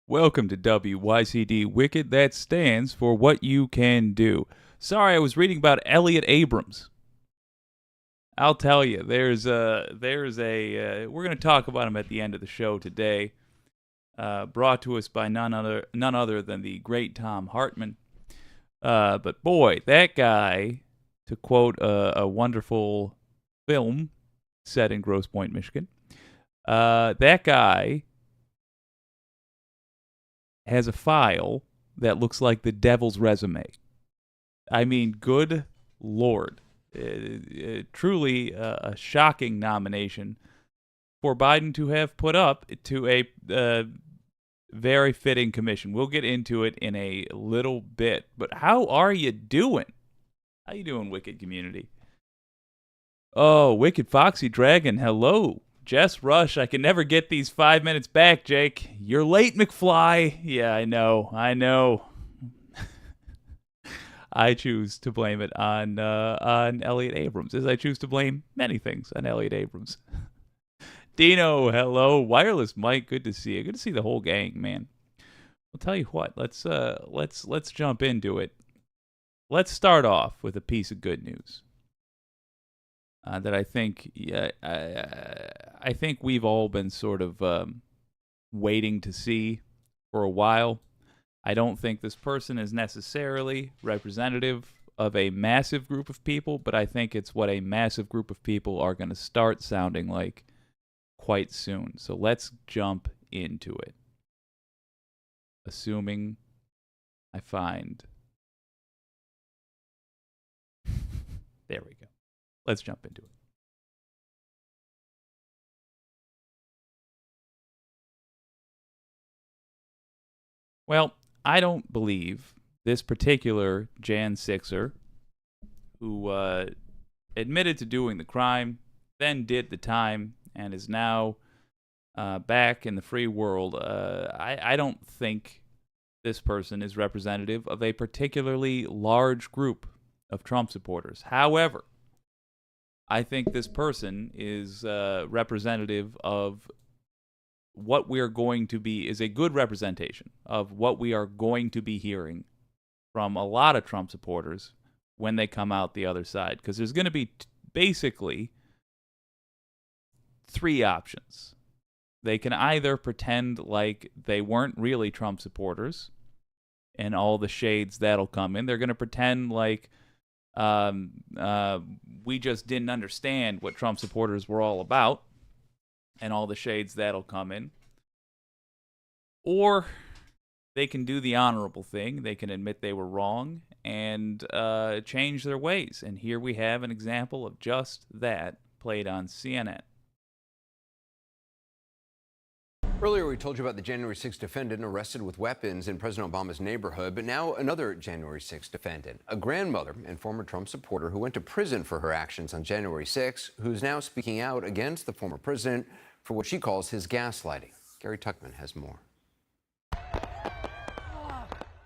Welcome to WYCD Wicked. That stands for What You Can Do. Sorry, I was reading about Elliot Abrams. I'll tell you, there's a we're going to talk about him at the end of the show today. Brought to us by none other than the great Tom Hartman. But boy, that guy, to quote a wonderful film set in Grosse Pointe, Michigan, that guy has a file that looks like the devil's resume. I mean, good Lord. Truly a shocking nomination for Biden to have put up to a very fitting commission. We'll get into it in a little bit. But how are you doing? How you doing, Wicked community? Oh, Wicked Foxy Dragon, hello. Jess Rush, I can never get these 5 minutes back, Jake. You're late, McFly. Yeah, I know. I choose to blame it on Elliot Abrams, as I choose to blame many things on Elliot Abrams. Dino, hello. Wireless Mike, good to see you. Good to see the whole gang, man. I'll tell you what. Let's jump into it. Let's start off with a piece of good news. That I think we've all been sort of waiting to see for a while. I don't think this person is necessarily representative of a massive group of people, but I think it's what a massive group of people are going to start sounding like quite soon. So let's jump into it. Assuming I find... There we go. Let's jump into it. Well, I don't believe this particular Jan Sixer, who admitted to doing the crime, then did the time, and is now back in the free world. I don't think this person is representative of a particularly large group of Trump supporters. However, I think this person is representative of what we're going to be, is a good representation of what we are going to be hearing from a lot of Trump supporters when they come out the other side. Because there's going to be basically three options. They can either pretend like they weren't really Trump supporters and all the shades that'll come in. They're going to pretend like we just didn't understand what Trump supporters were all about and all the shades that'll come in. Or they can do the honorable thing. They can admit they were wrong and change their ways. And here we have an example of just that played on CNN. Earlier, we told you about the January 6th defendant arrested with weapons in President Obama's neighborhood, but now another January 6th defendant, a grandmother and former Trump supporter who went to prison for her actions on January 6th, who's now speaking out against the former president for what she calls his gaslighting. Gary Tuckman has more.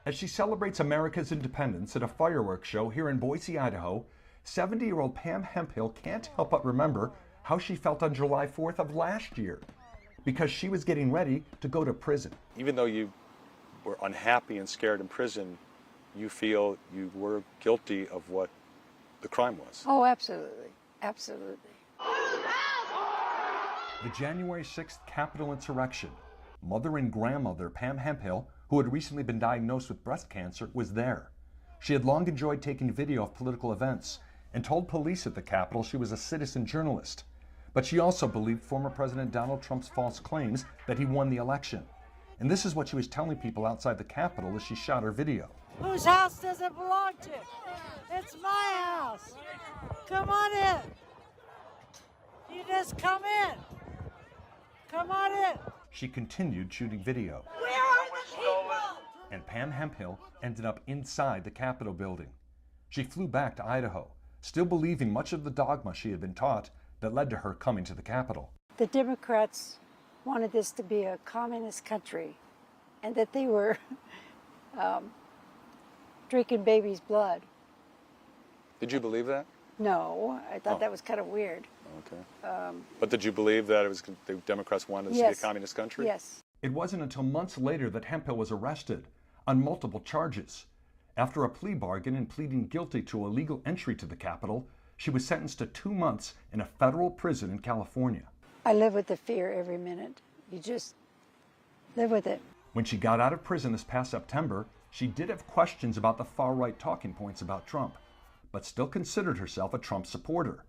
As she celebrates America's independence at a fireworks show here in Boise, Idaho, 70-year-old Pam Hemphill can't help but remember how she felt on July 4th of last year, because she was getting ready to go to prison. Even though you were unhappy and scared in prison, you feel you were guilty of what the crime was. Oh, absolutely. Absolutely. The January 6th Capitol insurrection. Mother and grandmother Pam Hemphill, who had recently been diagnosed with breast cancer, was there. She had long enjoyed taking video of political events and told police at the Capitol she was a citizen journalist. But she also believed former President Donald Trump's false claims that he won the election. And this is what she was telling people outside the Capitol as she shot her video. Whose house does it belong to? It's my house. Come on in. You just come in. Come on in. She continued shooting video. We are the people. And Pam Hemphill ended up inside the Capitol building. She flew back to Idaho, still believing much of the dogma she had been taught that led to her coming to the Capitol. The Democrats wanted this to be a communist country and that they were drinking baby's blood. Did you believe that? No, I thought that was kind of weird. Okay. But did you believe that the Democrats wanted this to be a communist country? Yes. It wasn't until months later that Hemphill was arrested on multiple charges. After a plea bargain and pleading guilty to illegal entry to the Capitol, she was sentenced to 2 months in a federal prison in California. I live with the fear every minute. You just live with it. When she got out of prison this past September, she did have questions about the far-right talking points about Trump, but still considered herself a Trump supporter.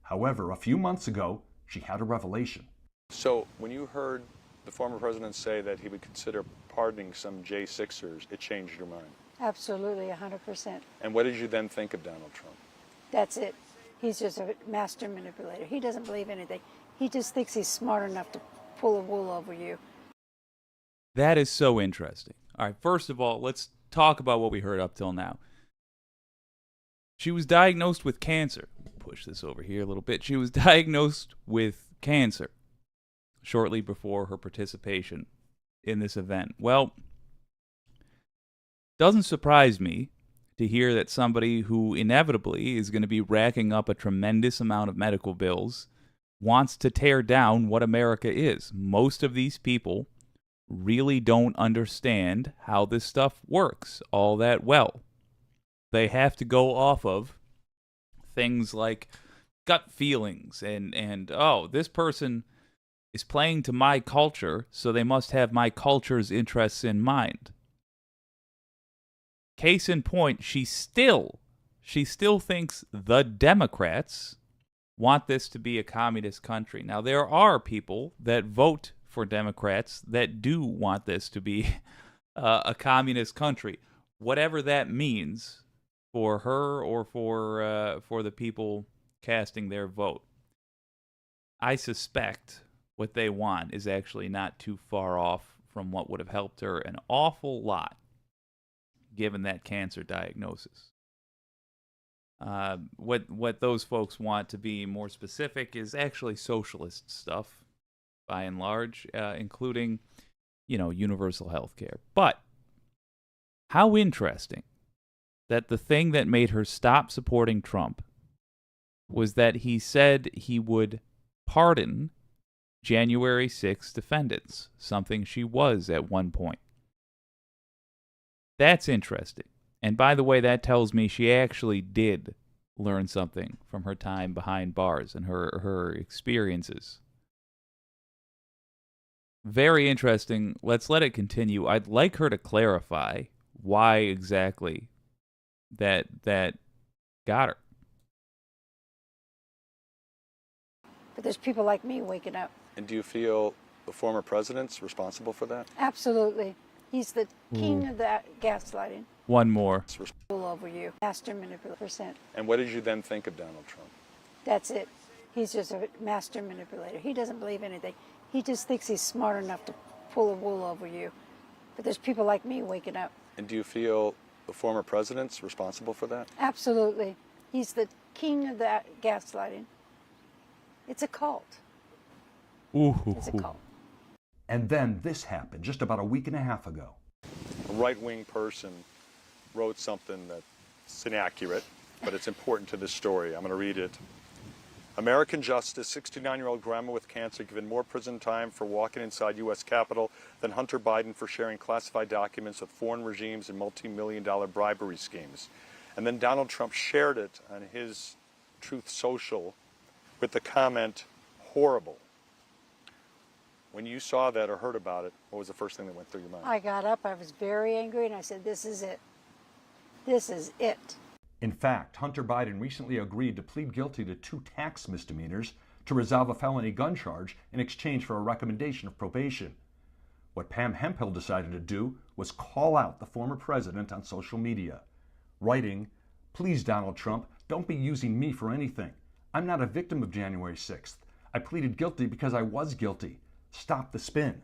However, a few months ago, she had a revelation. So when you heard the former president say that he would consider pardoning some J6ers, it changed your mind. Absolutely, 100%. And what did you then think of Donald Trump? That's it. He's just a master manipulator. He doesn't believe anything. He just thinks he's smart enough to pull the wool over you. That is so interesting. All right, first of all, let's talk about what we heard up till now. She was diagnosed with cancer. Push this over here a little bit. She was diagnosed with cancer shortly before her participation in this event. Well, doesn't surprise me to hear that somebody who inevitably is going to be racking up a tremendous amount of medical bills wants to tear down what America is. Most of these people really don't understand how this stuff works all that well. They have to go off of things like gut feelings and oh, this person is playing to my culture, so they must have my culture's interests in mind. Case in point, she still thinks the Democrats want this to be a communist country. Now, there are people that vote for Democrats that do want this to be a communist country, whatever that means for her or for the people casting their vote. I suspect what they want is actually not too far off from what would have helped her an awful lot, given that cancer diagnosis. What those folks want, to be more specific, is actually socialist stuff, by and large, including, universal health care. But how interesting that the thing that made her stop supporting Trump was that he said he would pardon January 6th defendants, something she was at one point. That's interesting. And by the way, that tells me she actually did learn something from her time behind bars and her experiences. Very interesting. Let's let it continue. I'd like her to clarify why exactly that got her. But there's people like me waking up. And do you feel the former president's responsible for that? Absolutely. He's the king of that gaslighting. One more. Pull over you. Master manipulator. And what did you then think of Donald Trump? That's it. He's just a master manipulator. He doesn't believe anything. He just thinks he's smart enough to pull the wool over you. But there's people like me waking up. And do you feel the former president's responsible for that? Absolutely. He's the king of that gaslighting. It's a cult. Ooh. It's a cult. And then this happened just about a week and a half ago. A right-wing person wrote something that's inaccurate, but it's important to this story. I'm going to read it. American justice, 69-year-old grandma with cancer given more prison time for walking inside U.S. Capitol than Hunter Biden for sharing classified documents with foreign regimes and multi-million-dollar bribery schemes. And then Donald Trump shared it on his Truth Social with the comment, horrible. When you saw that or heard about it, what was the first thing that went through your mind? I got up, I was very angry, and I said, this is it. This is it. In fact, Hunter Biden recently agreed to plead guilty to 2 tax misdemeanors to resolve a felony gun charge in exchange for a recommendation of probation. What Pam Hemphill decided to do was call out the former president on social media, writing, "Please, Donald Trump, don't be using me for anything. I'm not a victim of January 6th. I pleaded guilty because I was guilty. Stop the spin."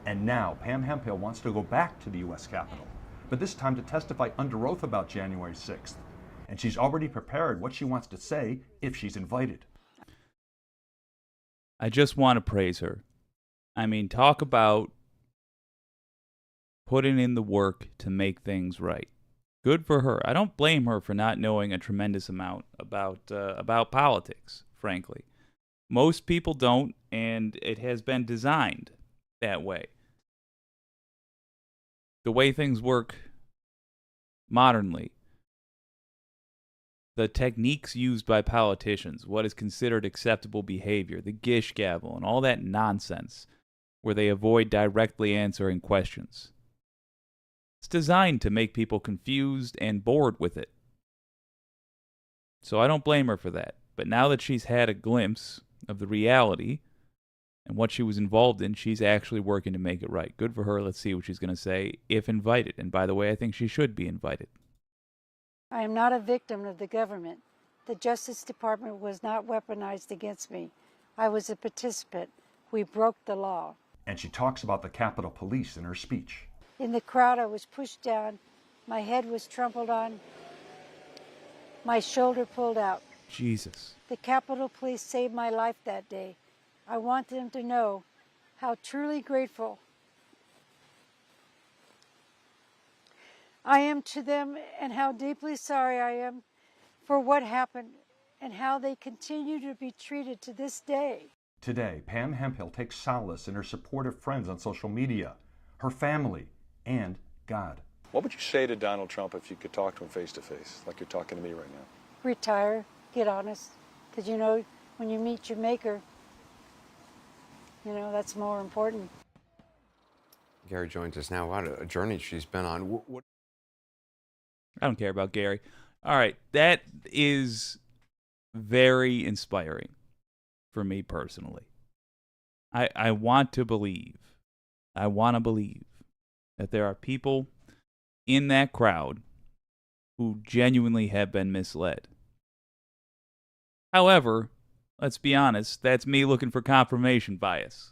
And now Pam Hemphill wants to go back to the U.S. Capitol, but this time to testify under oath about January 6th. And she's already prepared what she wants to say if she's invited. I just want to praise her. I mean, talk about putting in the work to make things right. Good for her. I don't blame her for not knowing a tremendous amount about politics, frankly. Most people don't, and it has been designed that way. the way things work modernly, the techniques used by politicians, what is considered acceptable behavior, the gish gavel, and all that nonsense where they avoid directly answering questions. It's designed to make people confused and bored with it. So I don't blame her for that. But now that she's had a glimpse of the reality and what she was involved in, she's actually working to make it right. Good for her. Let's see what she's going to say if invited. And by the way, I think she should be invited. I am not a victim of the government. The Justice Department was not weaponized against me. I was a participant. We broke the law. And she talks about the Capitol Police in her speech. In the crowd, I was pushed down. My head was trampled on. My shoulder pulled out. Jesus. The Capitol Police saved my life that day. I want them to know how truly grateful I am to them and how deeply sorry I am for what happened and how they continue to be treated to this day. Today, Pam Hemphill takes solace in her supportive friends on social media, her family, and God. What would you say to Donald Trump if you could talk to him face to face, like you're talking to me right now? Retire, get honest, because you know when you meet your maker, you know that's more important. Gary joins us now. What a journey she's been on. What I don't care about Gary. All right, that is very inspiring for me personally. I want to believe that there are people in that crowd who genuinely have been misled. However, let's be honest, that's me looking for confirmation bias.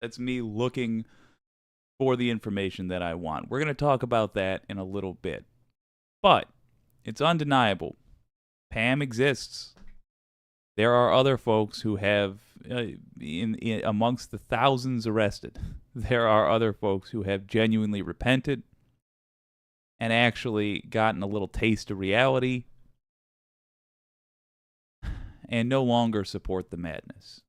That's me looking for the information that I want. We're going to talk about that in a little bit. But it's undeniable. Pam exists. There are other folks who have, in amongst the thousands arrested, there are other folks who have genuinely repented and actually gotten a little taste of reality and no longer support the madness.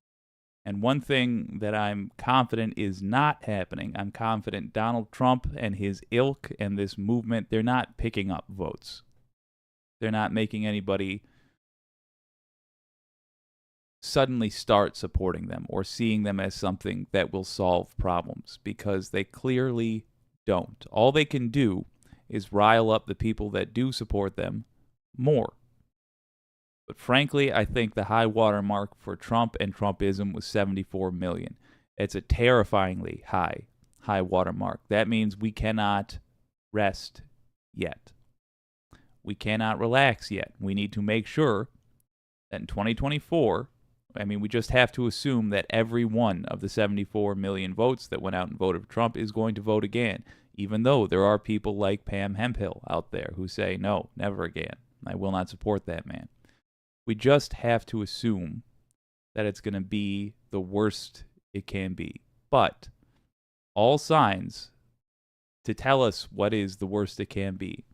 And one thing that I'm confident is not happening, I'm confident Donald Trump and his ilk and this movement, they're not picking up votes. They're not making anybody suddenly start supporting them or seeing them as something that will solve problems, because they clearly don't. All they can do is rile up the people that do support them more. But frankly, I think the high water mark for Trump and Trumpism was 74 million. It's a terrifyingly high water mark. That means we cannot rest yet. We cannot relax yet. We need to make sure that in 2024, we just have to assume that every one of the 74 million votes that went out and voted for Trump is going to vote again, even though there are people like Pam Hemphill out there who say, no, never again. I will not support that man. We just have to assume that it's going to be the worst it can be. But all signs to tell us what is the worst it can be,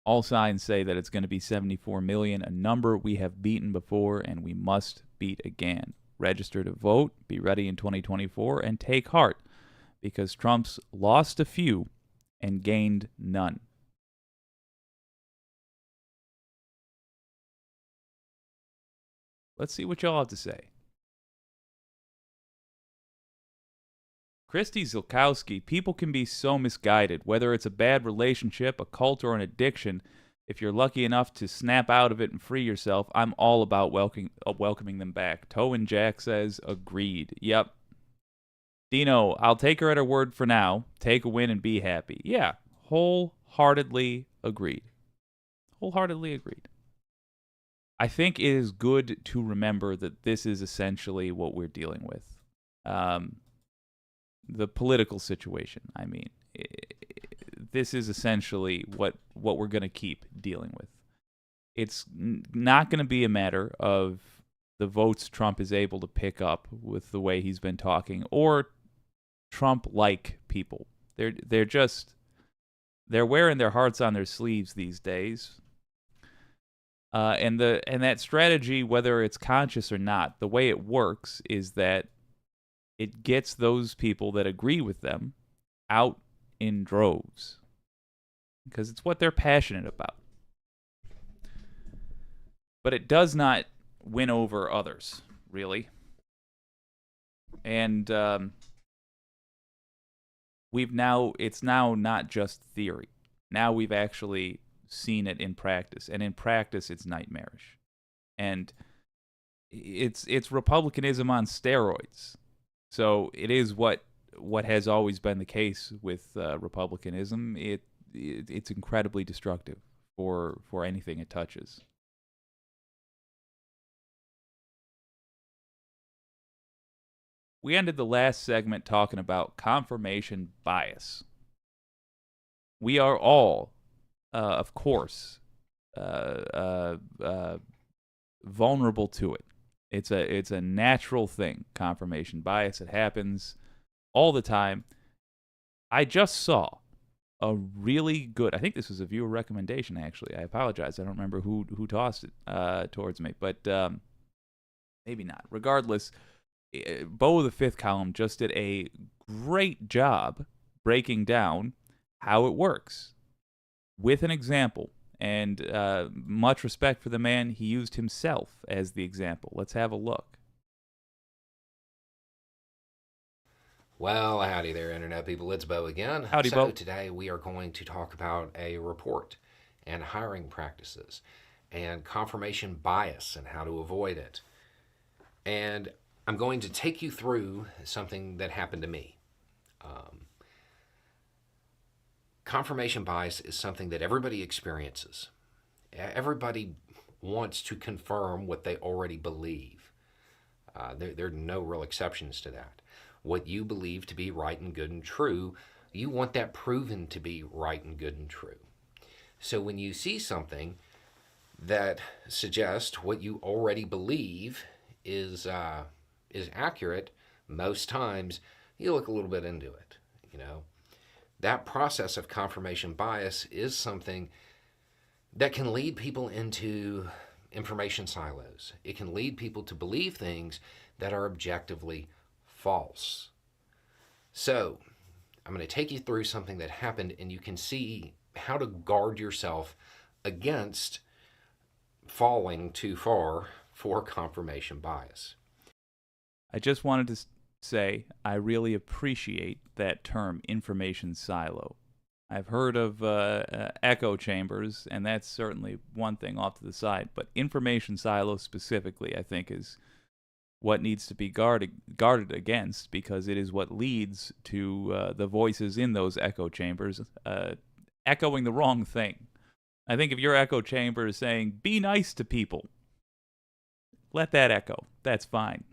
all signs say that it's going to be 74 million, a number we have beaten before and we must beat again. Register to vote, be ready in 2024, and take heart, because Trump's lost a few and gained none. Let's see what y'all have to say. Christy Zilkowski, people can be so misguided, whether it's a bad relationship, a cult, or an addiction. If you're lucky enough to snap out of it and free yourself, I'm all about welcoming them back. Toe and Jack says, agreed. Yep. Dino, I'll take her at her word for now. Take a win and be happy. Yeah, wholeheartedly agreed. Wholeheartedly agreed. I think it is good to remember that this is essentially what we're dealing with. The political situation, this is essentially what we're going to keep dealing with. It's not going to be a matter of the votes Trump is able to pick up with the way he's been talking, or Trump-like people. They're wearing their hearts on their sleeves these days. And that strategy, whether it's conscious or not, the way it works is that it gets those people that agree with them out in droves because it's what they're passionate about. But it does not win over others, really. And it's now not just theory. Now we've actually seen it in practice, and in practice it's nightmarish. And it's republicanism on steroids. So it is what has always been the case with republicanism. It's incredibly destructive for anything it touches. We ended the last segment talking about confirmation bias. We are all, of course, vulnerable to it. It's a natural thing, confirmation bias. It happens all the time. I just saw a really good, I think this was a viewer recommendation, actually. I apologize. I don't remember who tossed it towards me, but maybe not. Regardless, Bo of the Fifth Column just did a great job breaking down how it works with an example. And much respect for the man. He used himself as the example. Let's have a look. Well, howdy there, Internet people. It's Bo again. Howdy, so Bo. Today we are going to talk about a report and hiring practices and confirmation bias and how to avoid it. And I'm going to take you through something that happened to me. Confirmation bias is something that everybody experiences. Everybody wants to confirm what they already believe. There are no real exceptions to that. What you believe to be right and good and true, you want that proven to be right and good and true. So when you see something that suggests what you already believe is accurate, most times you look a little bit into it. That process of confirmation bias is something that can lead people into information silos. It can lead people to believe things that are objectively false. So I'm going to take you through something that happened, and you can see how to guard yourself against falling too far for confirmation bias. I just wanted to say I really appreciate that term, information silo. I've heard of echo chambers, and that's certainly one thing off to the side, but information silo specifically, I think, is what needs to be guarded against, because it is what leads to the voices in those echo chambers echoing the wrong thing. I think if your echo chamber is saying, be nice to people, let that echo. That's fine.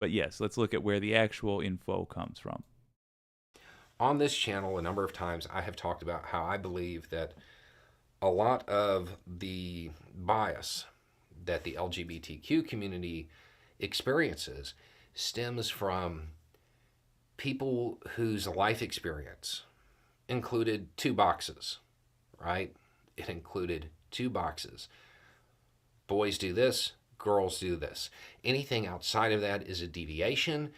But yes, let's look at where the actual info comes from. On this channel, a number of times I have talked about how I believe that a lot of the bias that the LGBTQ community experiences stems from people whose life experience included two boxes, right? It included two boxes. Boys do this, girls do this. Anything outside of that is a deviation,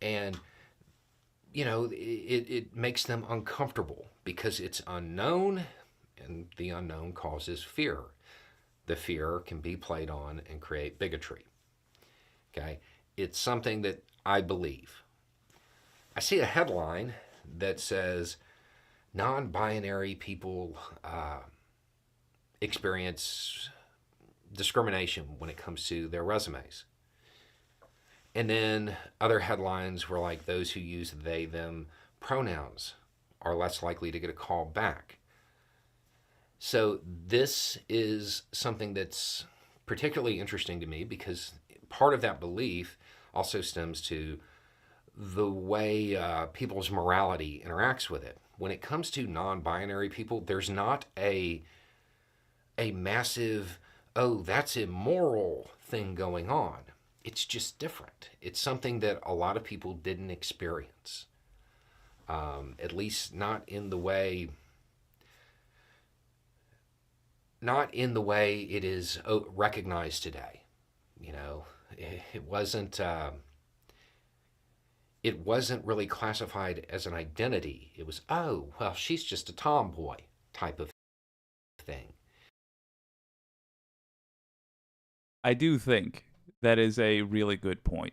and it makes them uncomfortable because it's unknown, and the unknown causes fear. The fear can be played on and create bigotry. Okay? It's something that I believe. I see a headline that says non-binary people experience discrimination when it comes to their resumes. And then other headlines were like, those who use they, them pronouns are less likely to get a call back. So this is something that's particularly interesting to me because part of that belief also stems to the way people's morality interacts with it. When it comes to non-binary people, there's not a massive, oh, that's immoral thing going on. It's just different. It's something that a lot of people didn't experience, at least not in the way it is recognized today. It wasn't. it wasn't really classified as an identity. It was, oh, well, she's just a tomboy type of thing. I do think that is a really good point.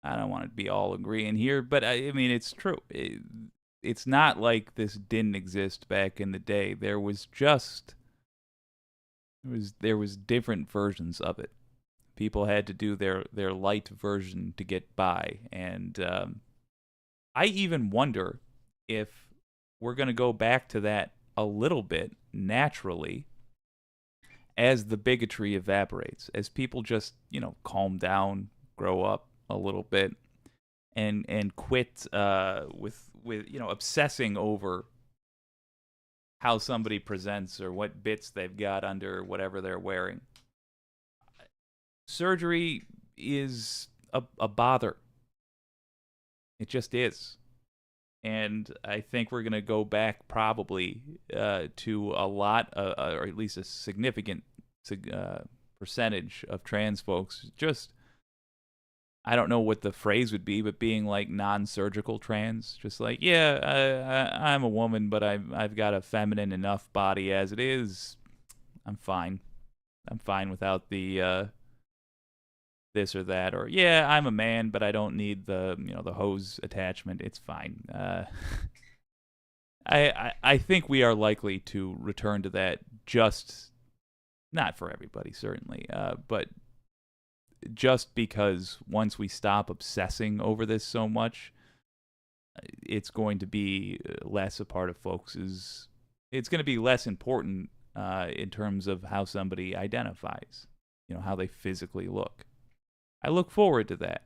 I don't want to be all agreeing here, but I mean, it's true. It's not like this didn't exist back in the day. There was different versions of it. People had to do their light version to get by, and I even wonder if we're going to go back to that a little bit naturally as the bigotry evaporates, as people just, calm down, grow up a little bit, and quit with obsessing over how somebody presents or what bits they've got under whatever they're wearing. Surgery is a bother. It just is. And I think we're going to go back probably to a lot, or at least a significant percentage of trans folks just, I don't know what the phrase would be, but being like non-surgical trans. Just like, yeah, I'm a woman, but I've got a feminine enough body as it is. I'm fine. I'm fine without the this or that, or yeah, I'm a man, but I don't need the the hose attachment. It's fine. I think we are likely to return to that, just not for everybody certainly, but just because once we stop obsessing over this so much, it's going to be less a part of folks'. It's going to be less important in terms of how somebody identifies, how they physically look. I look forward to that.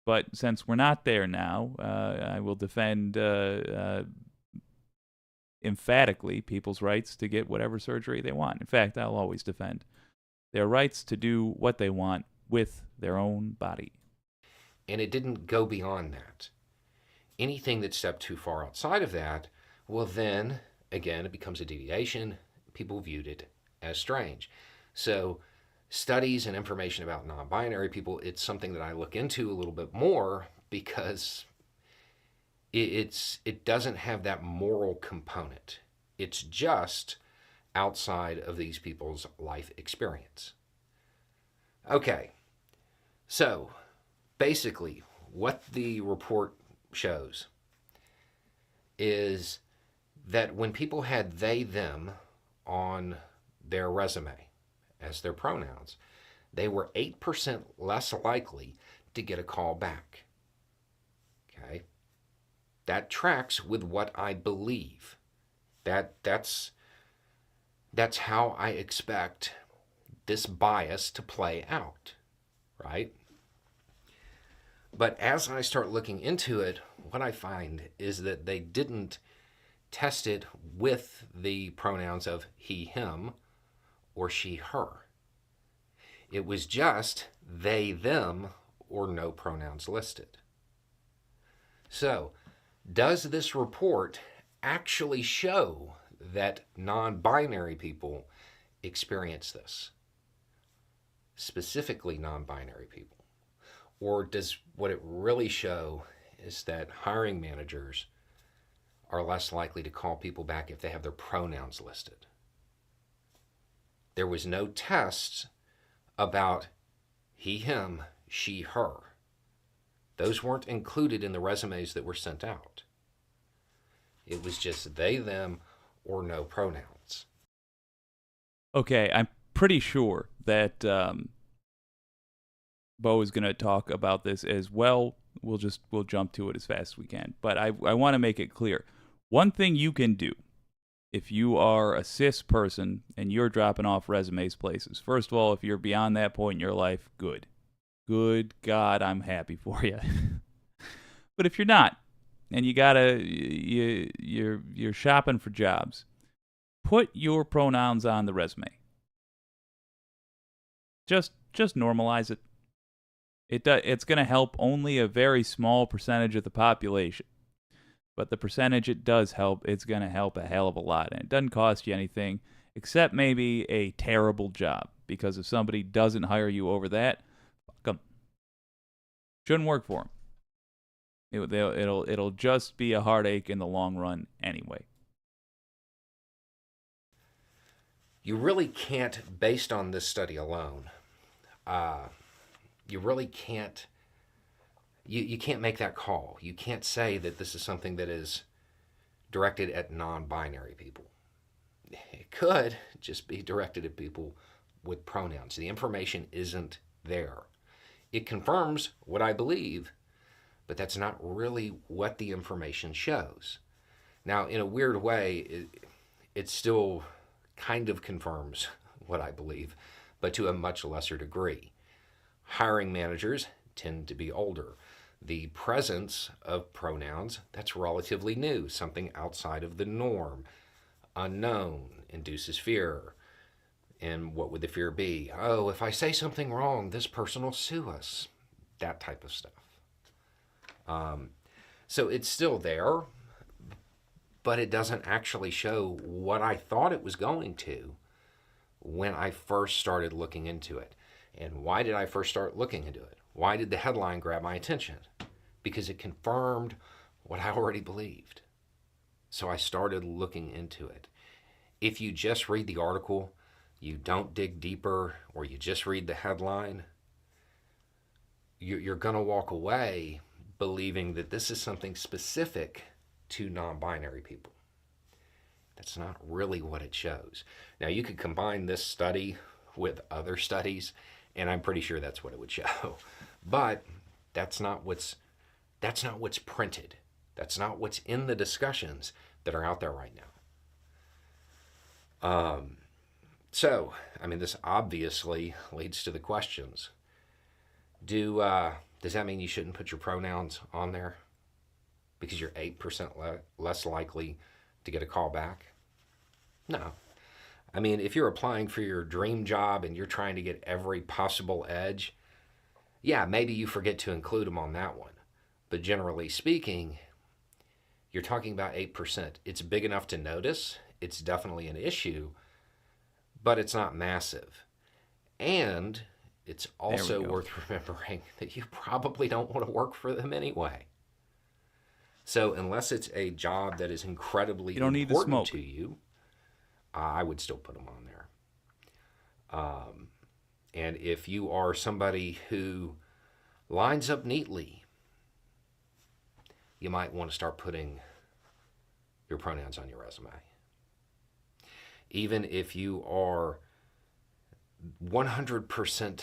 But since we're not there now, I will defend emphatically people's rights to get whatever surgery they want. In fact, I'll always defend their rights to do what they want with their own body. And it didn't go beyond that. Anything that stepped too far outside of that, well then, again, it becomes a deviation. People viewed it as strange. So studies and information about non-binary people, it's something that I look into a little bit more because it doesn't have that moral component. It's just outside of these people's life experience. Okay, so basically what the report shows is that when people had they, them on their resume as their pronouns, they were 8% less likely to get a call back. Okay? That tracks with what I believe. That's how I expect this bias to play out, right? But as I start looking into it, what I find is that they didn't test it with the pronouns of he, him, or she, her. It was just they, them, or no pronouns listed. So, does this report actually show that non-binary people experience this? Specifically non-binary people? Or does what it really show is that hiring managers are less likely to call people back if they have their pronouns listed? There was no tests about he, him, she, her. Those weren't included in the resumes that were sent out. It was just they, them, or no pronouns. Okay, I'm pretty sure that Bo is going to talk about this as well. We'll jump to it as fast as we can. But I want to make it clear. One thing you can do if you are a cis person and you're dropping off resumes places. First of all, if you're beyond that point in your life, good. Good God, I'm happy for you. But if you're not, and you're shopping for jobs, put your pronouns on the resume. Just normalize it. It's going to help only a very small percentage of the population. But the percentage it does help, it's going to help a hell of a lot. And it doesn't cost you anything, except maybe a terrible job. Because if somebody doesn't hire you over that, fuck them. Shouldn't work for them. It'll just be a heartache in the long run anyway. You really can't, based on this study alone, you really can't, you can't make that call. You can't say that this is something that is directed at non-binary people. It could just be directed at people with pronouns. The information isn't there. It confirms what I believe, but that's not really what the information shows. Now, in a weird way, it still kind of confirms what I believe, but to a much lesser degree. Hiring managers tend to be older. The presence of pronouns, that's relatively new, something outside of the norm. Unknown induces fear. And what would the fear be? Oh, if I say something wrong, this person will sue us. That type of stuff. So it's still there, but it doesn't actually show what I thought it was going to when I first started looking into it. And why did I first start looking into it? Why did the headline grab my attention? Because it confirmed what I already believed. So I started looking into it. If you just read the article, you don't dig deeper, or you just read the headline, you're going to walk away believing that this is something specific to non-binary people. That's not really what it shows. Now, you could combine this study with other studies, and I'm pretty sure that's what it would show. But that's not what's printed. That's not what's in the discussions that are out there right now. So, I mean, this obviously leads to the questions. Does that mean you shouldn't put your pronouns on there because you're 8% less likely to get a call back? No. I mean, if you're applying for your dream job and you're trying to get every possible edge, yeah, maybe you forget to include them on that one. But generally speaking, you're talking about 8%. It's big enough to notice. It's definitely an issue, but it's not massive. And it's also worth remembering that you probably don't want to work for them anyway. So unless it's a job that is incredibly important to you, I would still put them on there. And if you are somebody who lines up neatly, you might want to start putting your pronouns on your resume. Even if you are 100%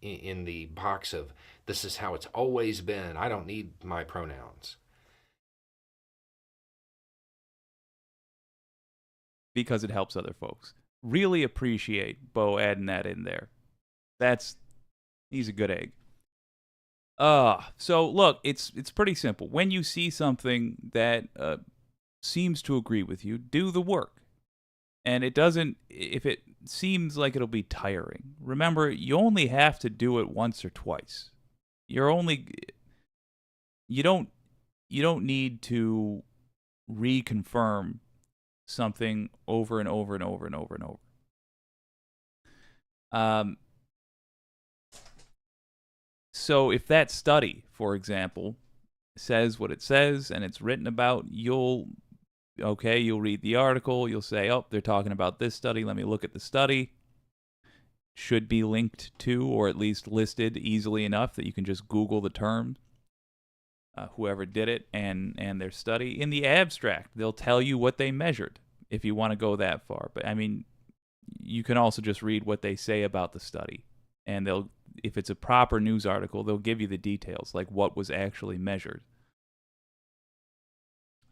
in the box of, this is how it's always been, I don't need my pronouns. Because it helps other folks. Really appreciate Bo adding that in there. He's a good egg. So look, it's pretty simple. When you see something that seems to agree with you, do the work. And if it seems like it'll be tiring, remember, you only have to do it once or twice. You don't need to reconfirm something over and over and over and over and over. So if that study, for example, says what it says and it's written about, you'll read the article, you'll say, oh, they're talking about this study, let me look at the study. Should be linked to, or at least listed easily enough that you can just Google the term, whoever did it, and their study. In the abstract, they'll tell you what they measured, if you want to go that far. But, I mean, you can also just read what they say about the study. And if it's a proper news article, they'll give you the details, like what was actually measured.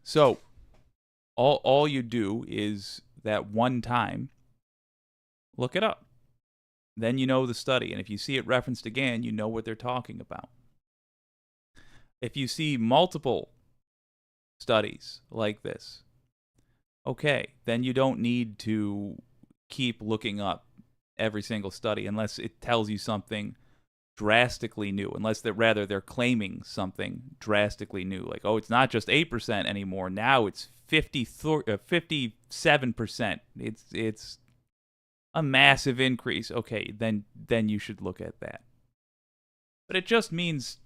So, all you do is that one time, look it up. Then you know the study. And if you see it referenced again, you know what they're talking about. If you see multiple studies like this, okay, then you don't need to keep looking up every single study unless it tells you something drastically new, unless they're claiming something drastically new. Like, oh, it's not just 8% anymore. Now it's 57%. It's a massive increase. Okay, then you should look at that. But it just means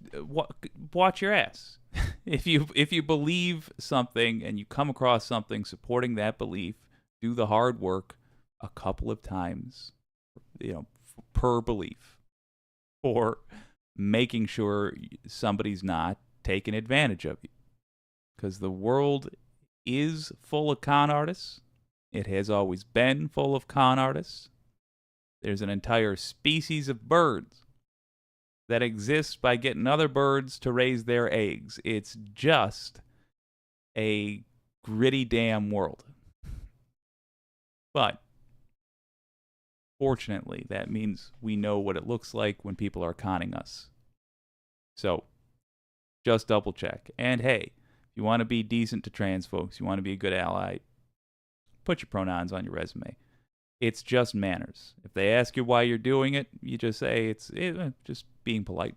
watch your ass. If you believe something and you come across something supporting that belief, do the hard work a couple of times, per belief, for making sure somebody's not taking advantage of you. Because the world is full of con artists. It has always been full of con artists. There's an entire species of birds that exists by getting other birds to raise their eggs. It's just a gritty damn world. But fortunately, that means we know what it looks like when people are conning us. So just double check. And hey, if you want to be decent to trans folks, you want to be a good ally, put your pronouns on your resume. It's just manners. If they ask you why you're doing it, you just say it's just being polite.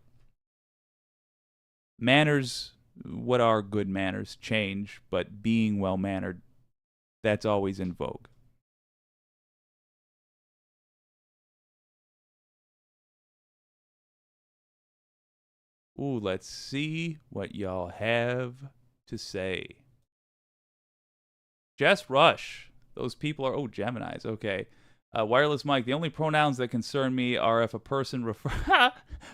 Manners, what are good manners, change, but being well-mannered, that's always in vogue. Ooh, let's see what y'all have to say. Jess Rush. Those people are, Geminis, okay. Wireless Mike, the only pronouns that concern me are if a person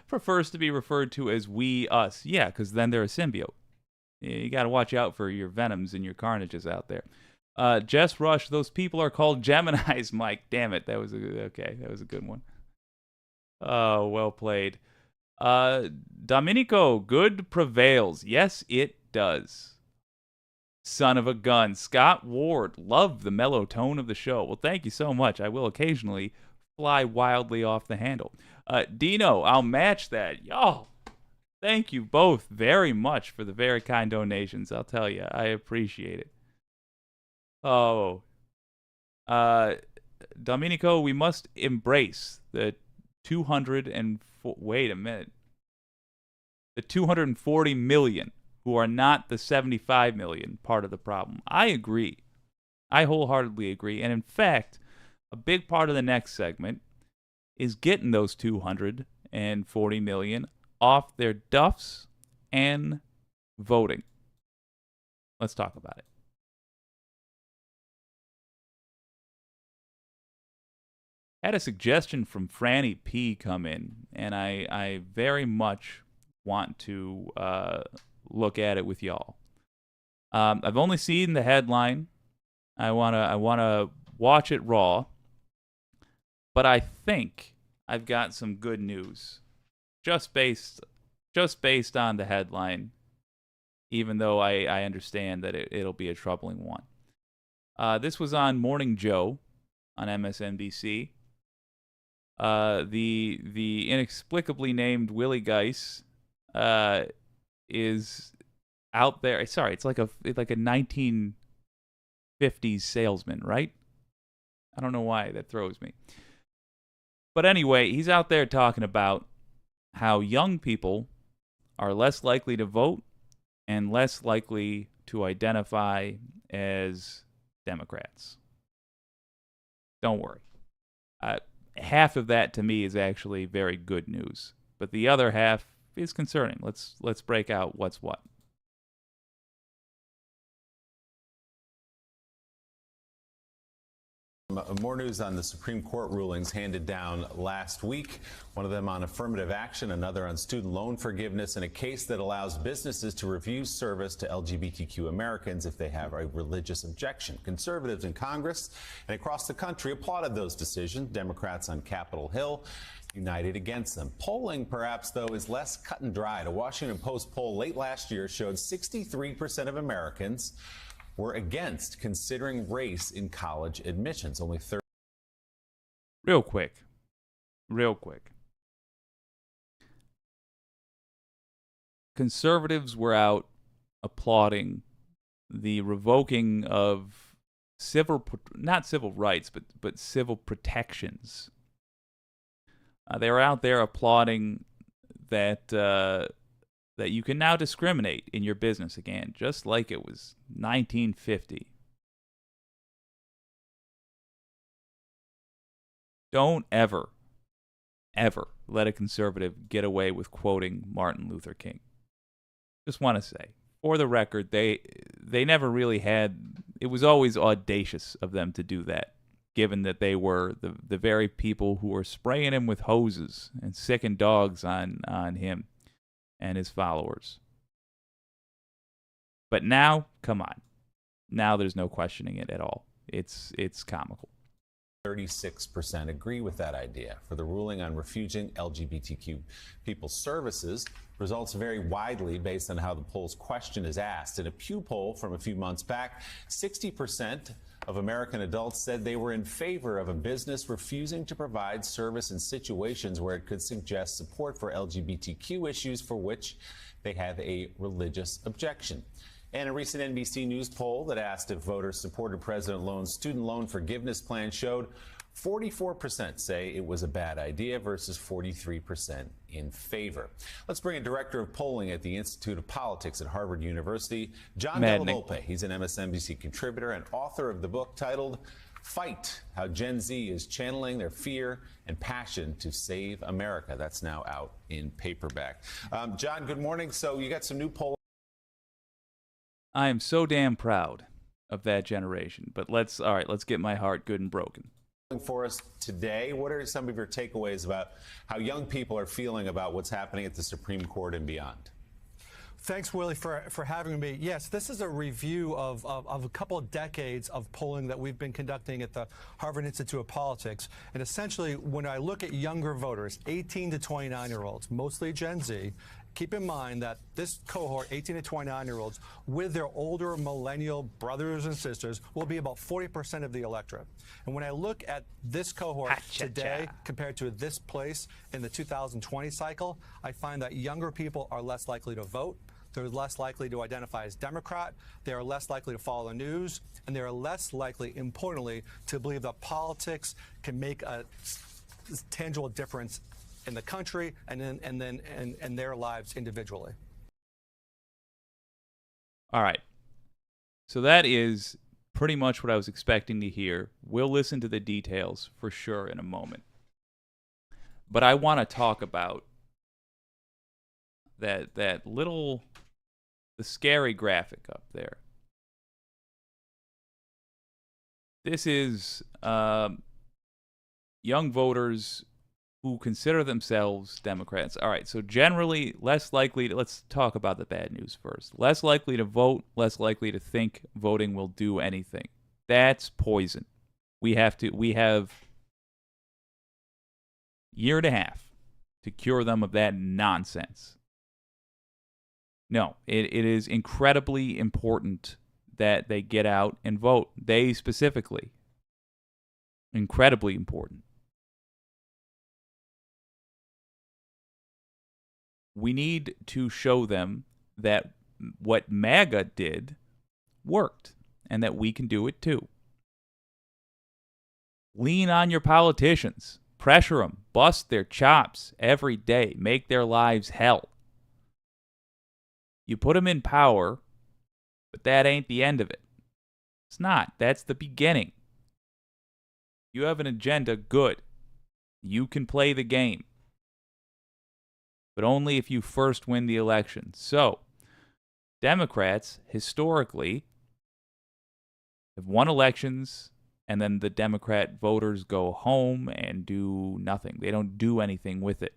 prefers to be referred to as we, us. Yeah, because then they're a symbiote. You got to watch out for your Venoms and your Carnages out there. Jess Rush, those people are called Geminis, Mike. Damn it, that was a good one. Oh, well played. Domenico, good prevails. Yes, it does. Son of a gun. Scott Ward, love the mellow tone of the show. Well, thank you so much. I will occasionally fly wildly off the handle. Dino, I'll match that. Y'all, thank you both very much for the very kind donations. I'll tell you, I appreciate it. Oh, Domenico, we must embrace the 240 million who are not the 75 million part of the problem. I agree. I wholeheartedly agree. And in fact, a big part of the next segment is getting those 240 million off their duffs and voting. Let's talk about it. Had a suggestion from Franny P come in, and I very much want to look at it with y'all. I've only seen the headline. I wanna watch it raw, but I think I've got some good news, just based on the headline. Even though I understand that it'll be a troubling one. This was on Morning Joe on MSNBC. The inexplicably named Willie Geis is out there. Sorry, it's like a 1950s salesman, right? I don't know why that throws me. But anyway, he's out there talking about how young people are less likely to vote and less likely to identify as Democrats. Don't worry. Half of that to me is actually very good news, but the other half is concerning. Let's break out what's what. More news on the Supreme Court rulings handed down last week. One of them on affirmative action, another on student loan forgiveness, and a case that allows businesses to refuse service to LGBTQ Americans if they have a religious objection. Conservatives in Congress and across the country applauded those decisions. Democrats on Capitol Hill united against them. Polling, perhaps, though, is less cut and dried. A Washington Post poll late last year showed 63% of Americans were against considering race in college admissions. Only 30. Real quick. Conservatives were out applauding the revoking of not civil rights, but civil protections. They were out there applauding that you can now discriminate in your business again, just like it was 1950. Don't ever ever let a conservative get away with quoting Martin Luther King. Just want to say, for the record, they never really had, it was always audacious of them to do that, given that they were the very people who were spraying him with hoses and sicking dogs on him and his followers. But now, come on. Now there's no questioning it at all. It's comical. 36% agree with that idea. For the ruling on refusing LGBTQ people's services, results vary widely based on how the poll's question is asked. In a Pew poll from a few months back, 60% of American adults said they were in favor of a business refusing to provide service in situations where it could suggest support for LGBTQ issues for which they have a religious objection. And a recent NBC News poll that asked if voters supported President Loan's student loan forgiveness plan showed 44% say it was a bad idea versus 43% in favor. Let's bring in Director of Polling at the Institute of Politics at Harvard University, John Della Volpe. He's an MSNBC contributor and author of the book titled Fight: How Gen Z is Channeling Their Fear and Passion to Save America. That's now out in paperback. John, good morning. So you got some new polling. I am so damn proud of that generation. But let's get my heart good and broken. For us today, what are some of your takeaways about how young people are feeling about what's happening at the Supreme Court and beyond? Thanks, Willie, for having me. Yes, this is a review of a couple of decades of polling that we've been conducting at the Harvard Institute of Politics. And essentially, when I look at younger voters, 18 to 29-year-olds, mostly Gen Z, keep in mind that this cohort, 18 to 29-year-olds, with their older millennial brothers and sisters, will be about 40% of the electorate. And when I look at this cohort today compared to this place in the 2020 cycle, I find that younger people are less likely to vote. They're less likely to identify as Democrat. They are less likely to follow the news. And they are less likely, importantly, to believe that politics can make a tangible difference in the country and their lives individually. All right. So that is pretty much what I was expecting to hear. We'll listen to the details for sure in a moment. But I want to talk about that little, the scary graphic up there. This is young voters who consider themselves Democrats. All right, so generally less likely to, let's talk about the bad news first. Less likely to vote, less likely to think voting will do anything. That's poison. We have year and a half to cure them of that nonsense. No, it is incredibly important that they get out and vote. They specifically. Incredibly important. We need to show them that what MAGA did worked and that we can do it too. Lean on your politicians. Pressure them. Bust their chops every day. Make their lives hell. You put them in power, but that ain't the end of it. It's not. That's the beginning. You have an agenda, good. You can play the game. But only if you first win the election. So, Democrats, historically, have won elections, and then the Democrat voters go home and do nothing. They don't do anything with it.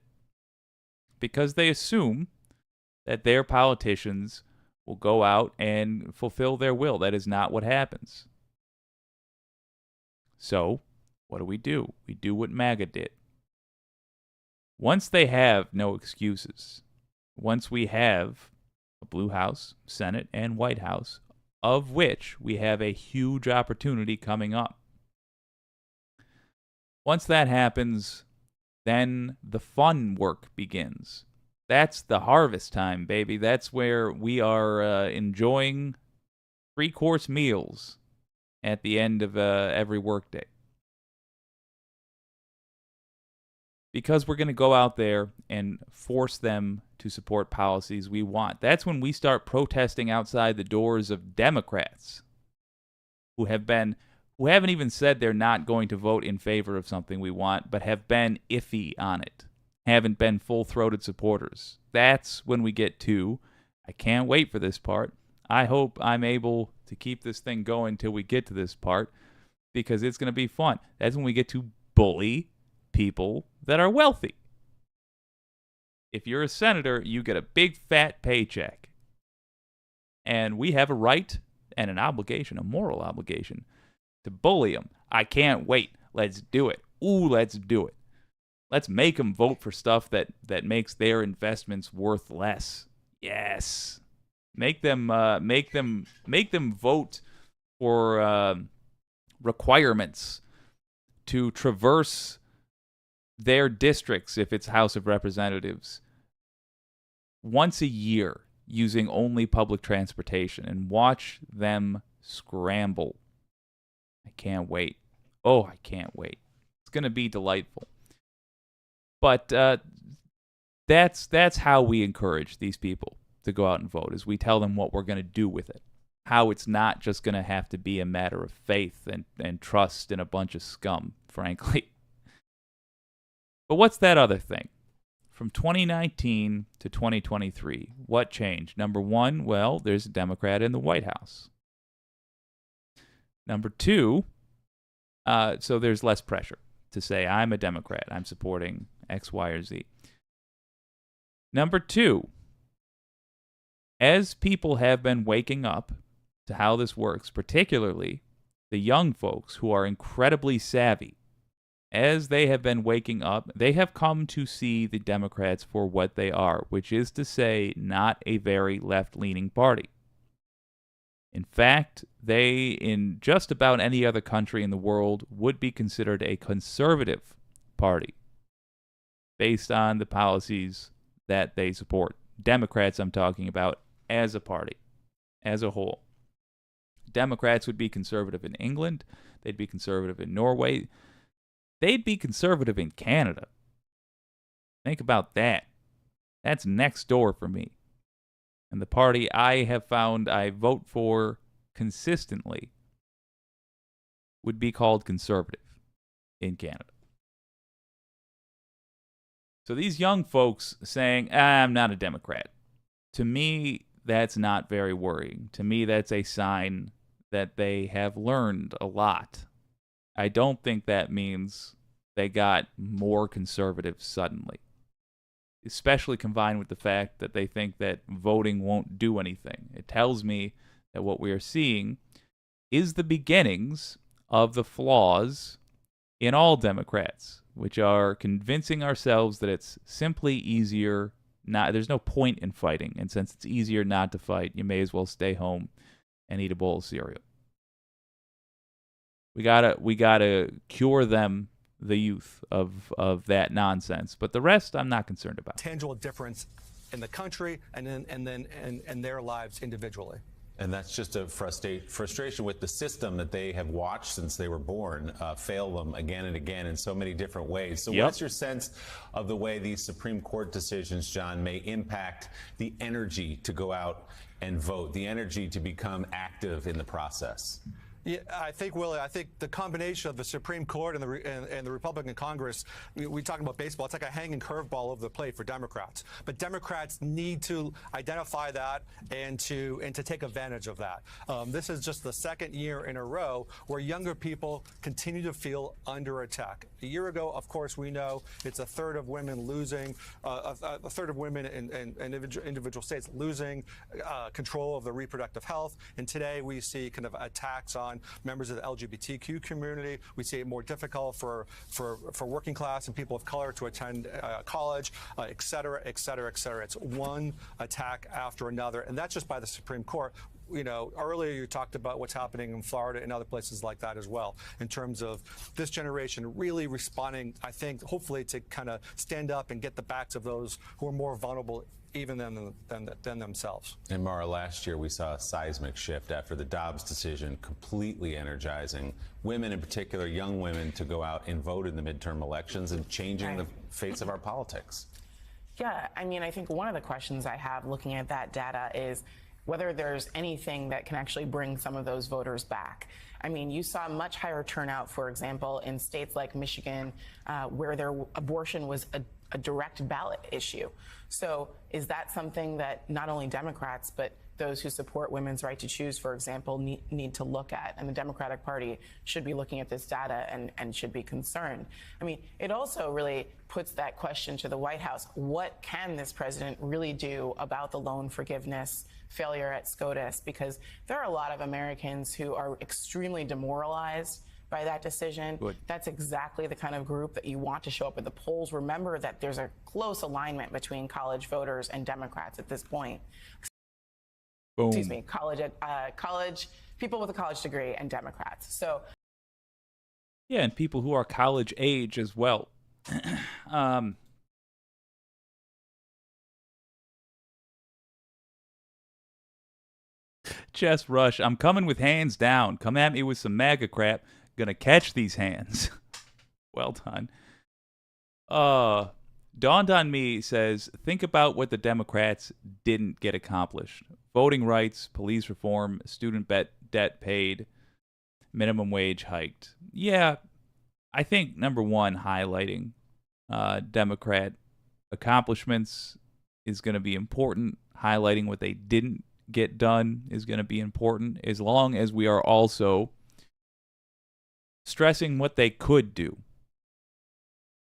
Because they assume that their politicians will go out and fulfill their will. That is not what happens. So, what do? We do what MAGA did. Once they have no excuses, once we have a Blue House, Senate, and White House, of which we have a huge opportunity coming up. Once that happens, then the fun work begins. That's the harvest time, baby. That's where we are enjoying 3-course meals at the end of every workday. Because we're going to go out there and force them to support policies we want. That's when we start protesting outside the doors of Democrats who have been who haven't even said they're not going to vote in favor of something we want, but have been iffy on it, haven't been full-throated supporters. That's when we get to, I can't wait for this part. I hope I'm able to keep this thing going till we get to this part, because it's going to be fun. That's when we get to bully people that are wealthy. If you're a senator, you get a big fat paycheck. And we have a right and an obligation, a moral obligation, to bully them. I can't wait. Let's do it. Ooh, let's do it. Let's make them vote for stuff that makes their investments worth less. Yes. Make them vote for requirements to traverse their districts, if it's House of Representatives, once a year using only public transportation, and watch them scramble. I can't wait. Oh, I can't wait. It's going to be delightful. But that's how we encourage these people to go out and vote, is we tell them what we're going to do with it. How it's not just going to have to be a matter of faith and trust in a bunch of scum, frankly. But what's that other thing? From 2019 to 2023, what changed? Number one, well, there's a Democrat in the White House. Number two, so there's less pressure to say, I'm a Democrat, I'm supporting X, Y, or Z. Number two, as people have been waking up to how this works, particularly the young folks who are incredibly savvy, as they have been waking up, they have come to see the Democrats for what they are, which is to say, not a very left-leaning party. In fact, they, in just about any other country in the world, would be considered a conservative party based on the policies that they support. Democrats, I'm talking about, as a party, as a whole. Democrats would be conservative in England. They'd be conservative in Norway. They'd be conservative in Canada. Think about that. That's next door for me. And the party I have found I vote for consistently would be called conservative in Canada. So these young folks saying, I'm not a Democrat, to me, that's not very worrying. To me, that's a sign that they have learned a lot. I don't think that means they got more conservative suddenly, especially combined with the fact that they think that voting won't do anything. It tells me that what we are seeing is the beginnings of the flaws in all Democrats, which are convincing ourselves that it's simply easier not. There's no point in fighting, and since it's easier not to fight, you may as well stay home and eat a bowl of cereal. We gotta cure them, the youth, of that nonsense. But the rest, I'm not concerned about. Tangible difference in the country and then their lives individually. And that's just a frustration with the system that they have watched since they were born fail them again and again in so many different ways. So what's your sense of the way these Supreme Court decisions, John, may impact the energy to go out and vote, the energy to become active in the process? Yeah, I think, Willie, the combination of the Supreme Court and the Republican Congress, we talk about baseball, it's like a hanging curveball over the plate for Democrats. But Democrats need to identify that and to take advantage of that. This is just the second year in a row where younger people continue to feel under attack. A year ago, of course, we know it's a third of women losing, a third of women in individual states losing control of their reproductive health. And today we see kind of attacks on members of the LGBTQ community. We see it more difficult for working class and people of color to attend college, et cetera, et cetera, et cetera. It's one attack after another, and that's just by the Supreme Court. You know, earlier you talked about what's happening in Florida and other places like that as well, in terms of this generation really responding, I think, hopefully to kind of stand up and get the backs of those who are more vulnerable even than themselves. And Mara, last year we saw a seismic shift after the Dobbs decision, completely energizing women, in particular young women, to go out and vote in the midterm elections and changing the face of our politics. Yeah, I mean, I think one of the questions I have looking at that data is, whether there's anything that can actually bring some of those voters back. I mean, you saw much higher turnout, for example, in states like Michigan, where abortion was a direct ballot issue. So is that something that not only Democrats, but those who support women's right to choose, for example, need to look at? And the Democratic Party should be looking at this data and should be concerned. I mean, it also really puts that question to the White House. What can this president really do about the loan forgiveness failure at SCOTUS? Because there are a lot of Americans who are extremely demoralized by that decision. Good. That's exactly the kind of group that you want to show up at the polls. Remember that there's a close alignment between college voters and Democrats at this point. Boom. Excuse me, college people with a college degree and Democrats. So Yeah, and people who are college age as well. Chess Rush, I'm coming with hands down. Come at me with some MAGA crap. Gonna catch these hands. Well done. Dawned on Me says, think about what the Democrats didn't get accomplished. Voting rights, police reform, student debt paid, minimum wage hiked. Yeah, I think, number one, highlighting Democrat accomplishments is going to be important. Highlighting what they didn't get done is going to be important, as long as we are also stressing what they could do.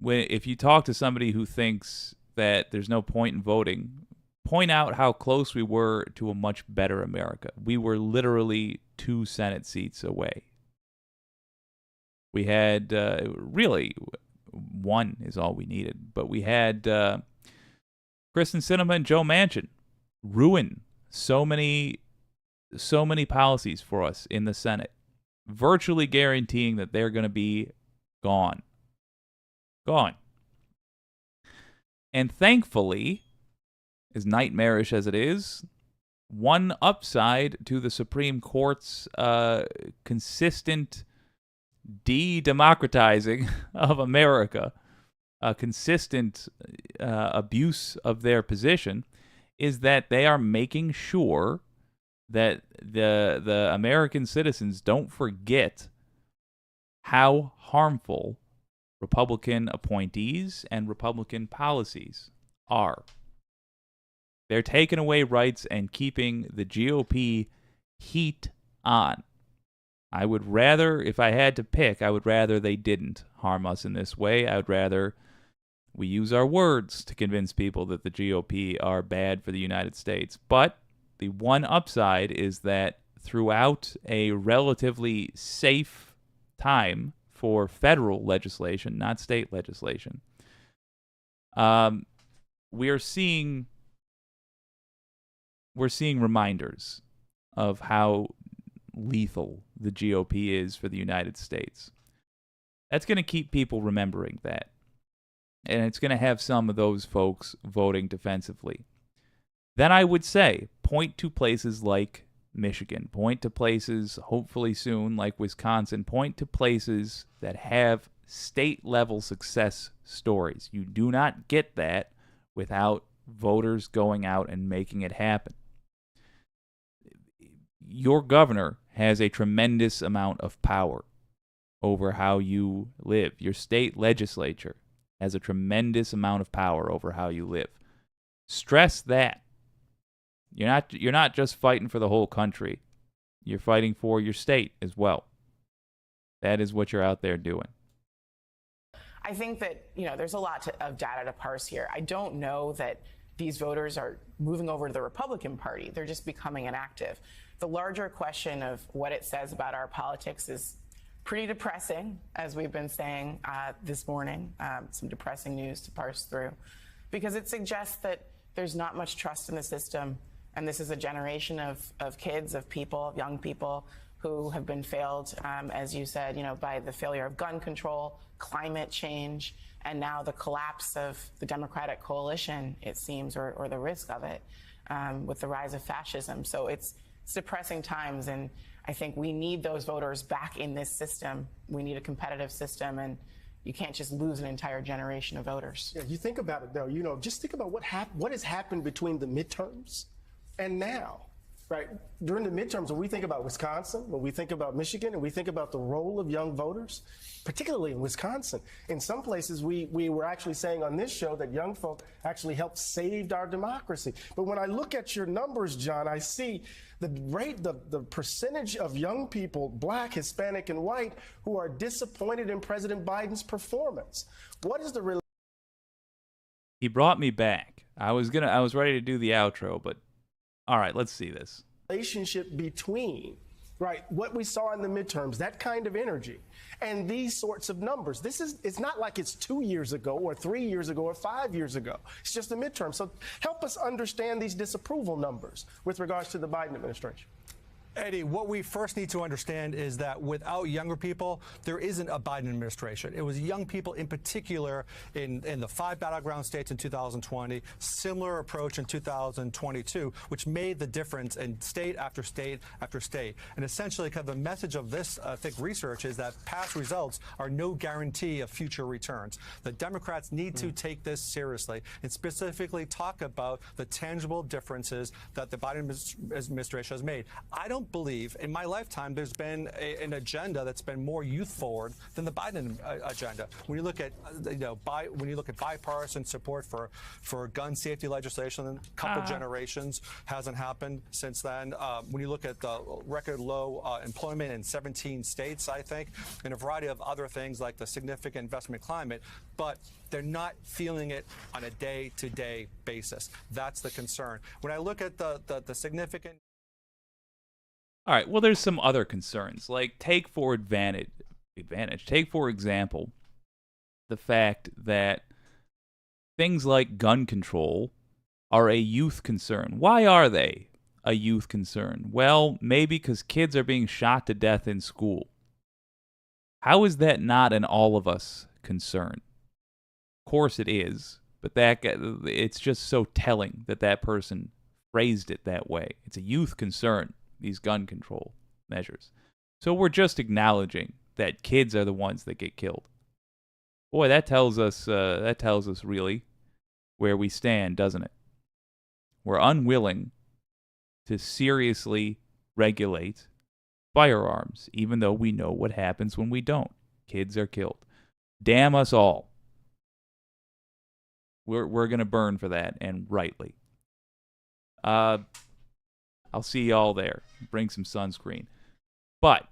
If you talk to somebody who thinks that there's no point in voting, point out how close we were to a much better America. We were literally 2 Senate seats away. We had, really, 1 is all we needed. But we had Kristen Sinema and Joe Manchin ruin so many policies for us in the Senate, virtually guaranteeing that they're going to be gone. And thankfully, as nightmarish as it is, one upside to the Supreme Court's consistent de-democratizing of America, a consistent abuse of their position, is that they are making sure that the American citizens don't forget how harmful Republican appointees and Republican policies are. They're taking away rights and keeping the GOP heat on. I would rather, if I had to pick, I would rather they didn't harm us in this way. I would rather we use our words to convince people that the GOP are bad for the United States. But the one upside is that throughout a relatively safe time for federal legislation, not state legislation, we're seeing reminders of how lethal the GOP is for the United States. That's going to keep people remembering that. And it's going to have some of those folks voting defensively. Then I would say, point to places like Michigan, point to places, hopefully soon, like Wisconsin, point to places that have state-level success stories. You do not get that without voters going out and making it happen. Your governor has a tremendous amount of power over how you live. Your state legislature has a tremendous amount of power over how you live. Stress that. You're not just fighting for the whole country. You're fighting for your state as well. That is what you're out there doing. I think that, there's a lot of data to parse here. I don't know that these voters are moving over to the Republican Party. They're just becoming inactive. The larger question of what it says about our politics is pretty depressing, as we've been saying this morning. Some depressing news to parse through, because it suggests that there's not much trust in the system. And this is a generation of kids, of people, of young people who have been failed, as you said, by the failure of gun control, climate change, and now the collapse of the Democratic coalition, it seems, or the risk of it, with the rise of fascism. So it's depressing times, and I think we need those voters back in this system. We need a competitive system, and you can't just lose an entire generation of voters. Yeah, you think about it, though, just think about what has happened between the midterms and now. right? During the midterms, when we think about Wisconsin, when we think about Michigan, and we think about the role of young voters, particularly in Wisconsin, in some places we were actually saying on this show that young folk actually helped save our democracy. But when I look at your numbers, John, I see the rate, the percentage of young people, Black, Hispanic, and white, who are disappointed in President Biden's performance. What is the He brought me back. I was ready to do the outro, but all right, let's see this. relationship between, right, what we saw in the midterms, that kind of energy, and these sorts of numbers? It's not like it's 2 years ago or 3 years ago or 5 years ago. It's just a midterm. So help us understand these disapproval numbers with regards to the Biden administration. Eddie, what we first need to understand is that without younger people, there isn't a Biden administration. It was young people in particular in the 5 battleground states in 2020, similar approach in 2022, which made the difference in state after state after state. And essentially, kind of the message of this, I think, research is that past results are no guarantee of future returns. The Democrats need to take this seriously and specifically talk about the tangible differences that the Biden administration has made. I don't believe in my lifetime there's been an agenda that's been more youth forward than the Biden agenda. When you look at when you look at bipartisan support for gun safety legislation, a couple generations hasn't happened since then. When you look at the record low employment in 17 states, I think, and a variety of other things like the significant investment climate, but they're not feeling it on a day-to-day basis. That's the concern. When I look at the significant. All right, well, there's some other concerns. Like, take for example, the fact that things like gun control are a youth concern. Why are they a youth concern? Well, maybe because kids are being shot to death in school. How is that not an all of us concern? Of course it is, but it's just so telling that that person phrased it that way. It's a youth concern, these gun control measures. So we're just acknowledging that kids are the ones that get killed. Boy, that tells us really where we stand, doesn't it? We're unwilling to seriously regulate firearms, even though we know what happens when we don't. Kids are killed. Damn us all. We're going to burn for that, and rightly. I'll see y'all there. Bring some sunscreen. But.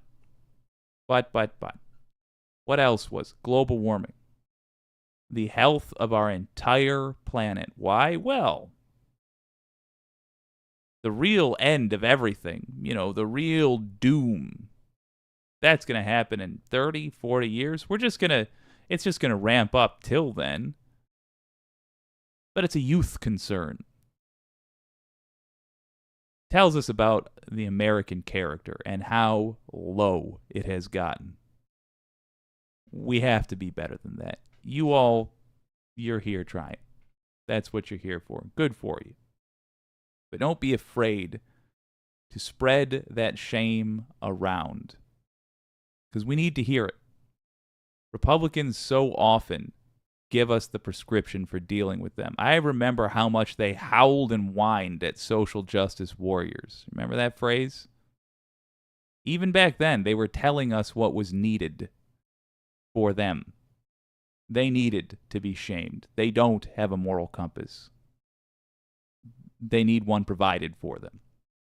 What else was? Global warming. The health of our entire planet. Why? Well, the real end of everything, the real doom, that's going to happen in 30, 40 years. It's just going to ramp up till then. But it's a youth concern. Tells us about the American character and how low it has gotten. We have to be better than that. You're here trying. That's what you're here for. Good for you. But don't be afraid to spread that shame around, because we need to hear it. Republicans so often give us the prescription for dealing with them. I remember how much they howled and whined at social justice warriors. Remember that phrase? Even back then, they were telling us what was needed for them. They needed to be shamed. They don't have a moral compass. They need one provided for them.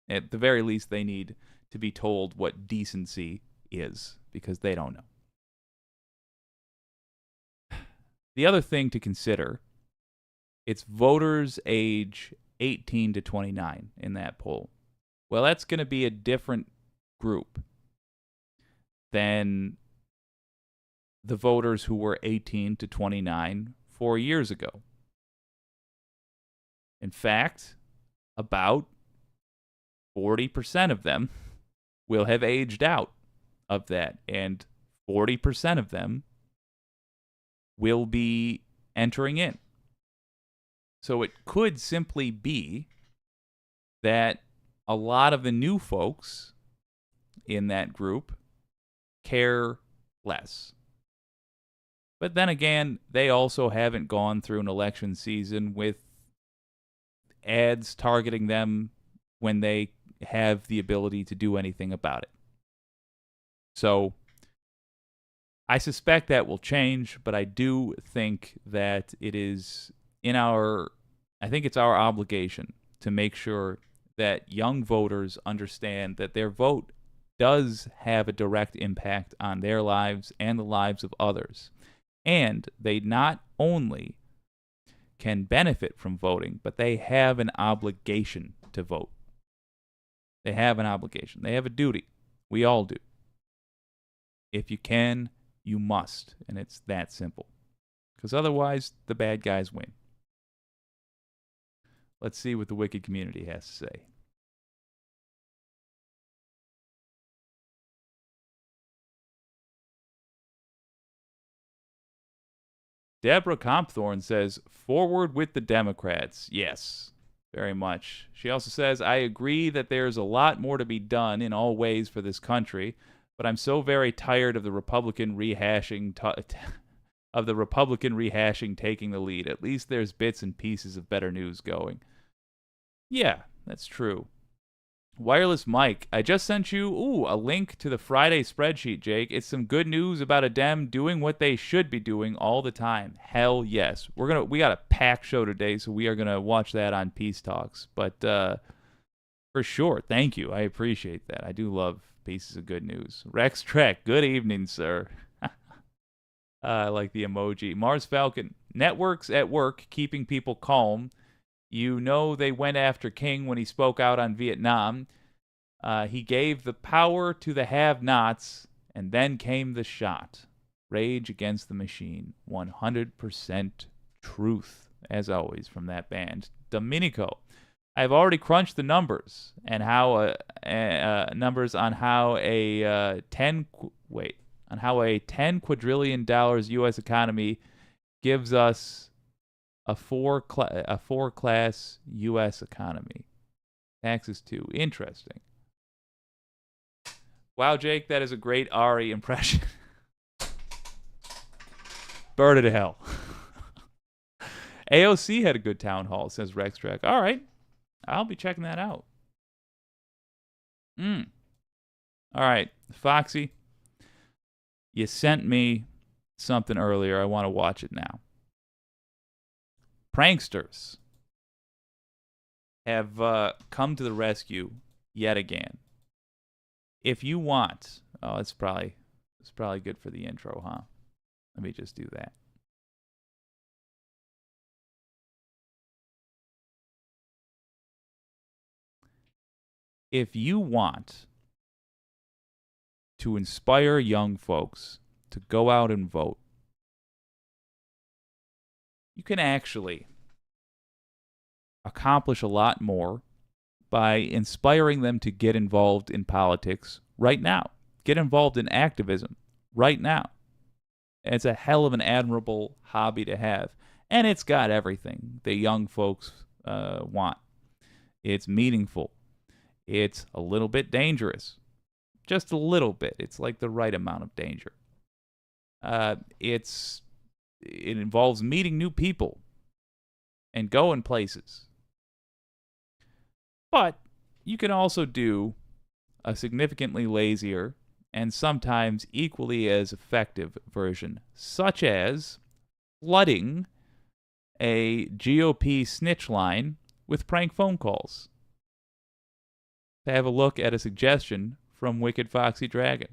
At the very least, they need to be told what decency is, because they don't know. The other thing to consider, it's voters age 18 to 29 in that poll. Well, that's going to be a different group than the voters who were 18 to 29 4 years ago. In fact, about 40% of them will have aged out of that, and 40% of them will be entering in. So it could simply be that a lot of the new folks in that group care less. But then again, they also haven't gone through an election season with ads targeting them when they have the ability to do anything about it. So I suspect that will change, but I do think that it is I think it's our obligation to make sure that young voters understand that their vote does have a direct impact on their lives and the lives of others. And they not only can benefit from voting, but they have an obligation to vote. They have an obligation. They have a duty. We all do. If you can, you must. And it's that simple. Because otherwise, the bad guys win. Let's see what the wicked community has to say. Deborah Compthorne says, forward with the Democrats. Yes, very much. She also says, I agree that there's a lot more to be done in all ways for this country, but I'm so very tired of the Republican rehashing taking the lead. At least there's bits and pieces of better news going. Yeah, that's true. Wireless Mike, I just sent you a link to the Friday spreadsheet, Jake. It's some good news about a Dem doing what they should be doing all the time. Hell yes. We got a packed show today, so we are gonna watch that on Peace Talks. But for sure, thank you. I appreciate that. I do love pieces of good news. Rex Trek, good evening, sir. I like the emoji. Mars Falcon, networks at work keeping people calm. You know they went after King when he spoke out on Vietnam. He gave the power to the have-nots, and then came the shot. Rage Against the Machine. 100% truth, as always, from that band. Domenico, I've already crunched the numbers and how numbers on how a $10 quadrillion U.S. economy gives us a four-class U.S. economy. Taxes too. Interesting. Wow, Jake, that is a great Ari impression. Bird to hell. AOC had a good town hall, says Rex Track. All right. I'll be checking that out. All right. Foxy, you sent me something earlier. I want to watch it now. Pranksters have come to the rescue yet again. If you want, it's probably good for the intro, huh? Let me just do that. If you want to inspire young folks to go out and vote, you can actually accomplish a lot more by inspiring them to get involved in politics right now. Get involved in activism right now. It's a hell of an admirable hobby to have. And it's got everything the young folks want. It's meaningful. It's a little bit dangerous. Just a little bit. It's like the right amount of danger. It involves meeting new people and going places. But you can also do a significantly lazier and sometimes equally as effective version, such as flooding a GOP snitch line with prank phone calls. To have a look at a suggestion from Wicked Foxy Dragon.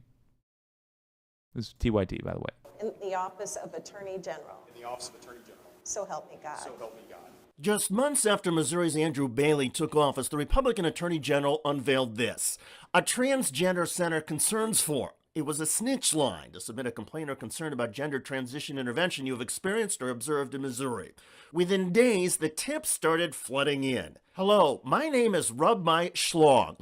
This is TYT, by the way. In the Office of Attorney General. In the Office of Attorney General. So help me God. So help me God. Just months after Missouri's Andrew Bailey took office, the Republican Attorney General unveiled this: a transgender center concerns form. It was a snitch line to submit a complaint or concern about gender transition intervention you have experienced or observed in Missouri. Within days, the tips started flooding in. Hello, my name is Rub My Schlong.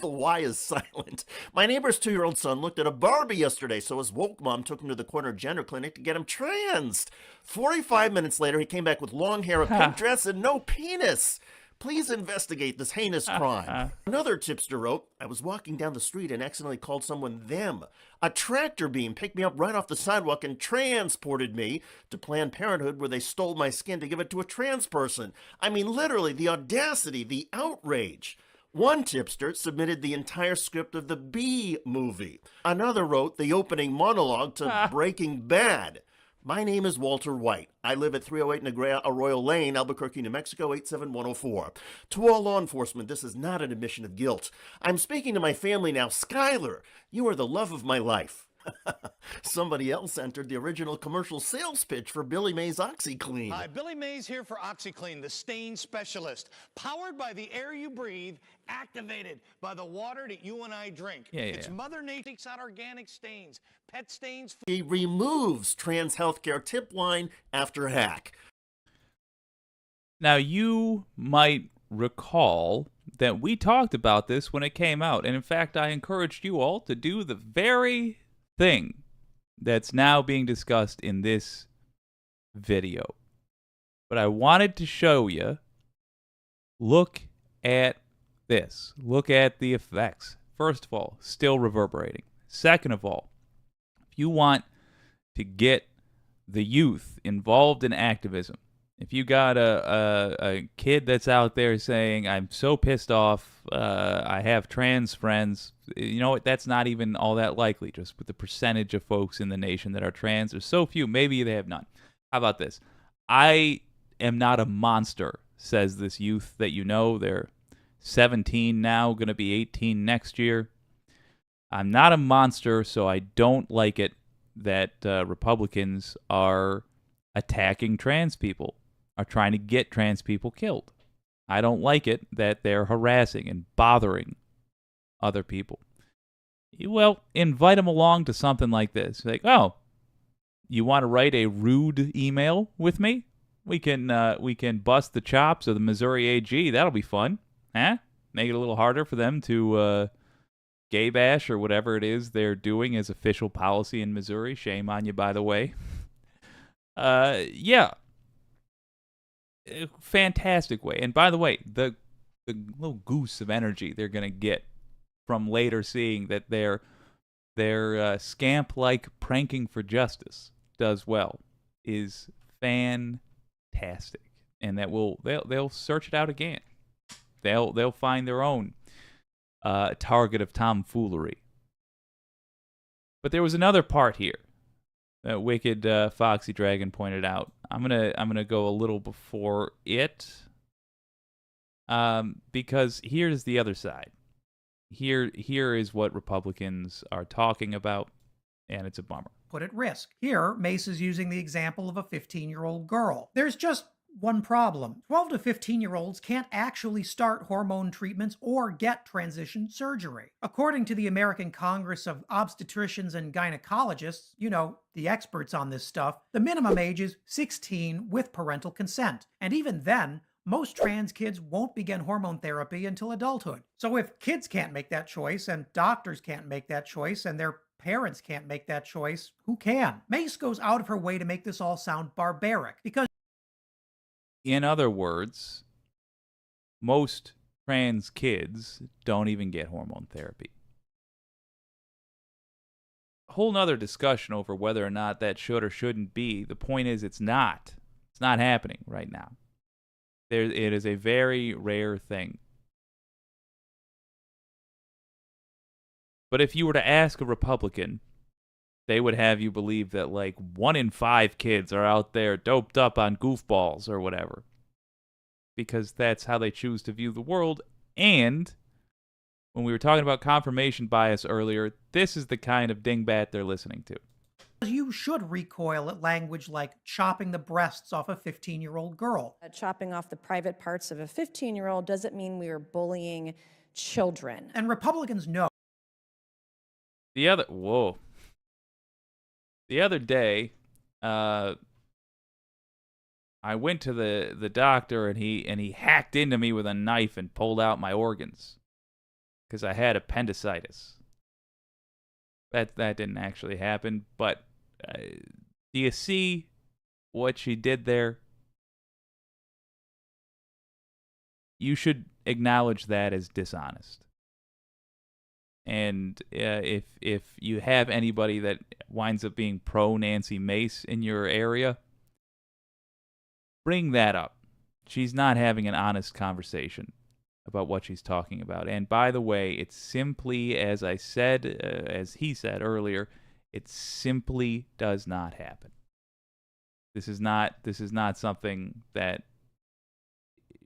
The Y is silent. My neighbor's 2-year-old son looked at a Barbie yesterday, so his woke mom took him to the corner gender clinic to get him transed. 45 minutes later, he came back with long hair, a pink dress, and no penis. Please investigate this heinous crime. Another tipster wrote, I was walking down the street and accidentally called someone them. A tractor beam picked me up right off the sidewalk and transported me to Planned Parenthood, where they stole my skin to give it to a trans person. I mean, literally, the audacity, the outrage. One tipster submitted the entire script of the Bee Movie. Another wrote the opening monologue to Breaking Bad. My name is Walter White. I live at 308 Negra Arroyo Lane, Albuquerque, New Mexico, 87104. To all law enforcement, this is not an admission of guilt. I'm speaking to my family now. Skylar, you are the love of my life. Somebody else entered the original commercial sales pitch for Billy Mays OxyClean. Hi, Billy Mays here for OxyClean, the stain specialist. Powered by the air you breathe, activated by the water that you and I drink. It's Mother Nature takes out organic stains, pet stains. He removes trans healthcare tip line after hack. Now, you might recall that we talked about this when it came out. And in fact, I encouraged you all to do the very thing that's now being discussed in this video. But I wanted to show you, look at this. Look at the effects. First of all, still reverberating. Second of all, if you want to get the youth involved in activism, if you got a kid that's out there saying, I'm so pissed off, I have trans friends, you know what, that's not even all that likely, just with the percentage of folks in the nation that are trans. There's so few, maybe they have none. How about this? I am not a monster, says this youth that you know. They're 17 now, going to be 18 next year. I'm not a monster, so I don't like it that Republicans are attacking trans people, are trying to get trans people killed. I don't like it that they're harassing and bothering other people. Well, invite them along to something like this. Like, oh, you want to write a rude email with me? We can bust the chops of the Missouri AG. That'll be fun. Huh? Make it a little harder for them to gay bash or whatever it is they're doing as official policy in Missouri. Shame on you, by the way. Yeah. Fantastic way. And by the way, the little goose of energy they're going to get from later seeing that their scamp-like pranking for justice does well is fantastic. And that they'll search it out again. They'll find their own target of tomfoolery. But there was another part here that Wicked Foxy Dragon pointed out. I'm gonna go a little before it, because here's the other side. Here is what Republicans are talking about, and it's a bummer. Put at risk. Here, Mace is using the example of a 15-year-old girl. There's just one problem. 12 to 15-year-olds can't actually start hormone treatments or get transition surgery. According to the American Congress of Obstetricians and Gynecologists, you know, the experts on this stuff, the minimum age is 16 with parental consent. And even then, most trans kids won't begin hormone therapy until adulthood. So if kids can't make that choice, and doctors can't make that choice, and their parents can't make that choice, who can? Mace goes out of her way to make this all sound barbaric, because in other words, most trans kids don't even get hormone therapy. A whole nother discussion over whether or not that should or shouldn't be. The point is, it's not. It's not happening right now. It is a very rare thing. But if you were to ask a Republican, they would have you believe that like 1 in 5 kids are out there doped up on goofballs or whatever. Because that's how they choose to view the world. And when we were talking about confirmation bias earlier, this is the kind of dingbat they're listening to. you should recoil at language like chopping the breasts off a 15-year-old girl. Chopping off the private parts of a 15-year-old doesn't mean we are bullying children. And Republicans know. The other day, I went to the doctor and he hacked into me with a knife and pulled out my organs because I had appendicitis. That didn't actually happen, but do you see what she did there? You should acknowledge that as dishonest. And if you have anybody that winds up being pro Nancy Mace in your area, bring that up. She's not having an honest conversation about what she's talking about. And by the way, it's simply, as I said, as he said earlier, it simply does not happen. This is not something that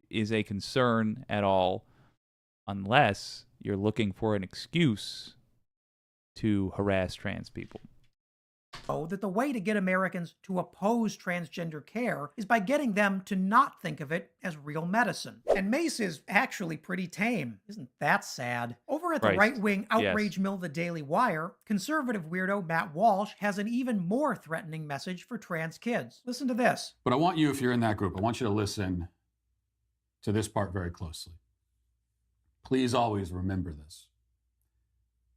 is a concern at all, unless you're looking for an excuse to harass trans people. That the way to get Americans to oppose transgender care is by getting them to not think of it as real medicine. And Mace is actually pretty tame. Isn't that sad? Over at the right-wing outrage mill, the Daily Wire, conservative weirdo Matt Walsh has an even more threatening message for trans kids. Listen to this. But I want you, if you're in that group, I want you to listen to this part very closely. Please always remember this.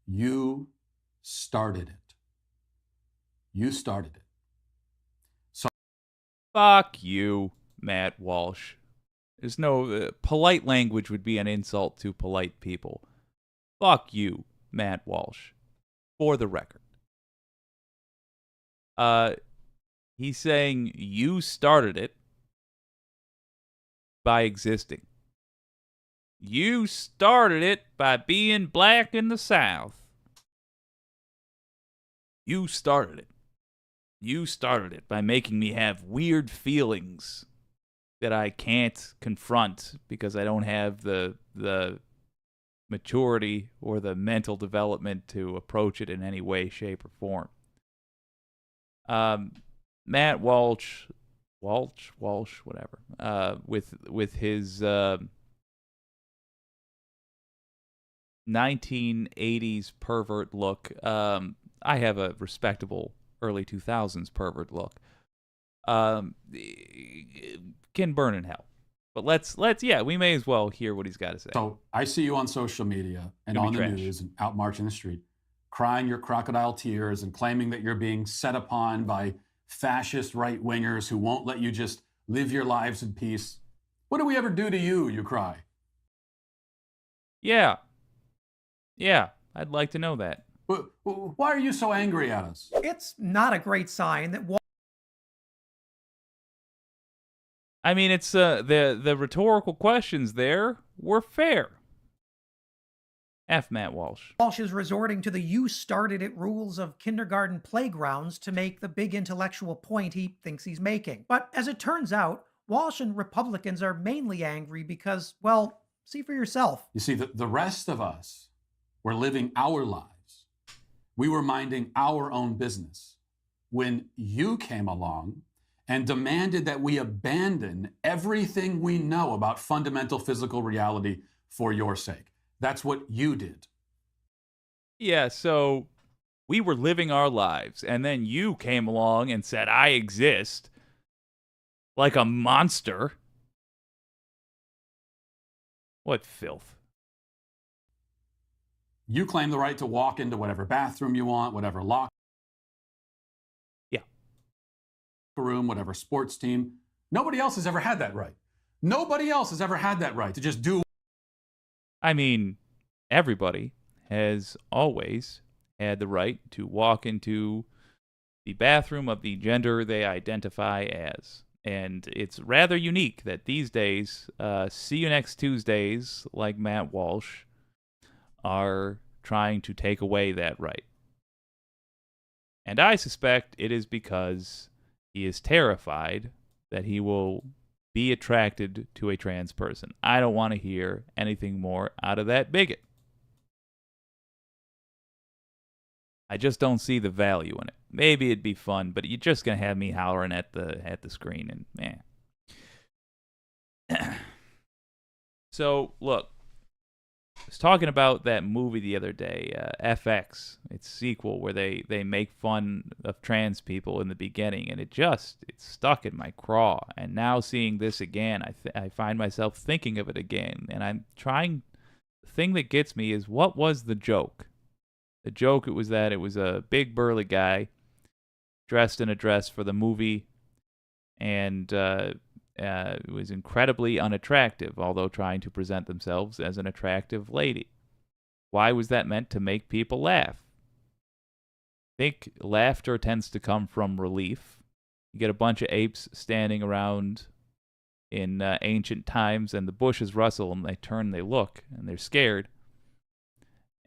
You started it. You started it. So fuck you, Matt Walsh. There's no polite language would be an insult to polite people. Fuck you, Matt Walsh. For the record. He's saying you started it by existing. You started it by being black in the South. You started it. You started it by making me have weird feelings that I can't confront because I don't have the maturity or the mental development to approach it in any way, shape, or form. Matt Walsh, whatever, with his 1980s pervert look. I have a respectable early 2000s pervert look. Can burn in hell. But let's we may as well hear what he's got to say. So I see you on social media and on the news and out marching the street, crying your crocodile tears and claiming that you're being set upon by fascist right-wingers who won't let you just live your lives in peace. What do we ever do to you, you cry? Yeah, I'd like to know that. Why are you so angry at us? It's not a great sign that I mean, it's the rhetorical questions there were fair. F. Matt Walsh. Walsh is resorting to the you started it rules of kindergarten playgrounds to make the big intellectual point he thinks he's making. But as it turns out, Walsh and Republicans are mainly angry because, well, see for yourself. You see, the rest of us were living our lives. We were minding our own business when you came along and demanded that we abandon everything we know about fundamental physical reality for your sake. That's what you did. Yeah, so we were living our lives, and then you came along and said, I exist, like a monster. What filth. You claim the right to walk into whatever bathroom you want, whatever locker room, whatever sports team. Nobody else has ever had that right. Nobody else has ever had that right to just do. I mean, everybody has always had the right to walk into the bathroom of the gender they identify as. And it's rather unique that these days, see you next Tuesdays, like Matt Walsh, are trying to take away that right. And I suspect it is because he is terrified that he will be attracted to a trans person. I don't want to hear anything more out of that bigot. I just don't see the value in it. Maybe it'd be fun, but you're just gonna have me hollering at the screen, and man. So look, I was talking about that movie the other day, FX, its sequel, where they make fun of trans people in the beginning, and it stuck in my craw. And now seeing this again, I find myself thinking of it again, and I'm trying. The thing that gets me is, what was the joke? The joke was that it was a big burly guy dressed in a dress for the movie, and it was incredibly unattractive, although trying to present themselves as an attractive lady. Why was that meant to make people laugh? I think laughter tends to come from relief. You get a bunch of apes standing around in ancient times, and the bushes rustle, and they turn, they look, and they're scared.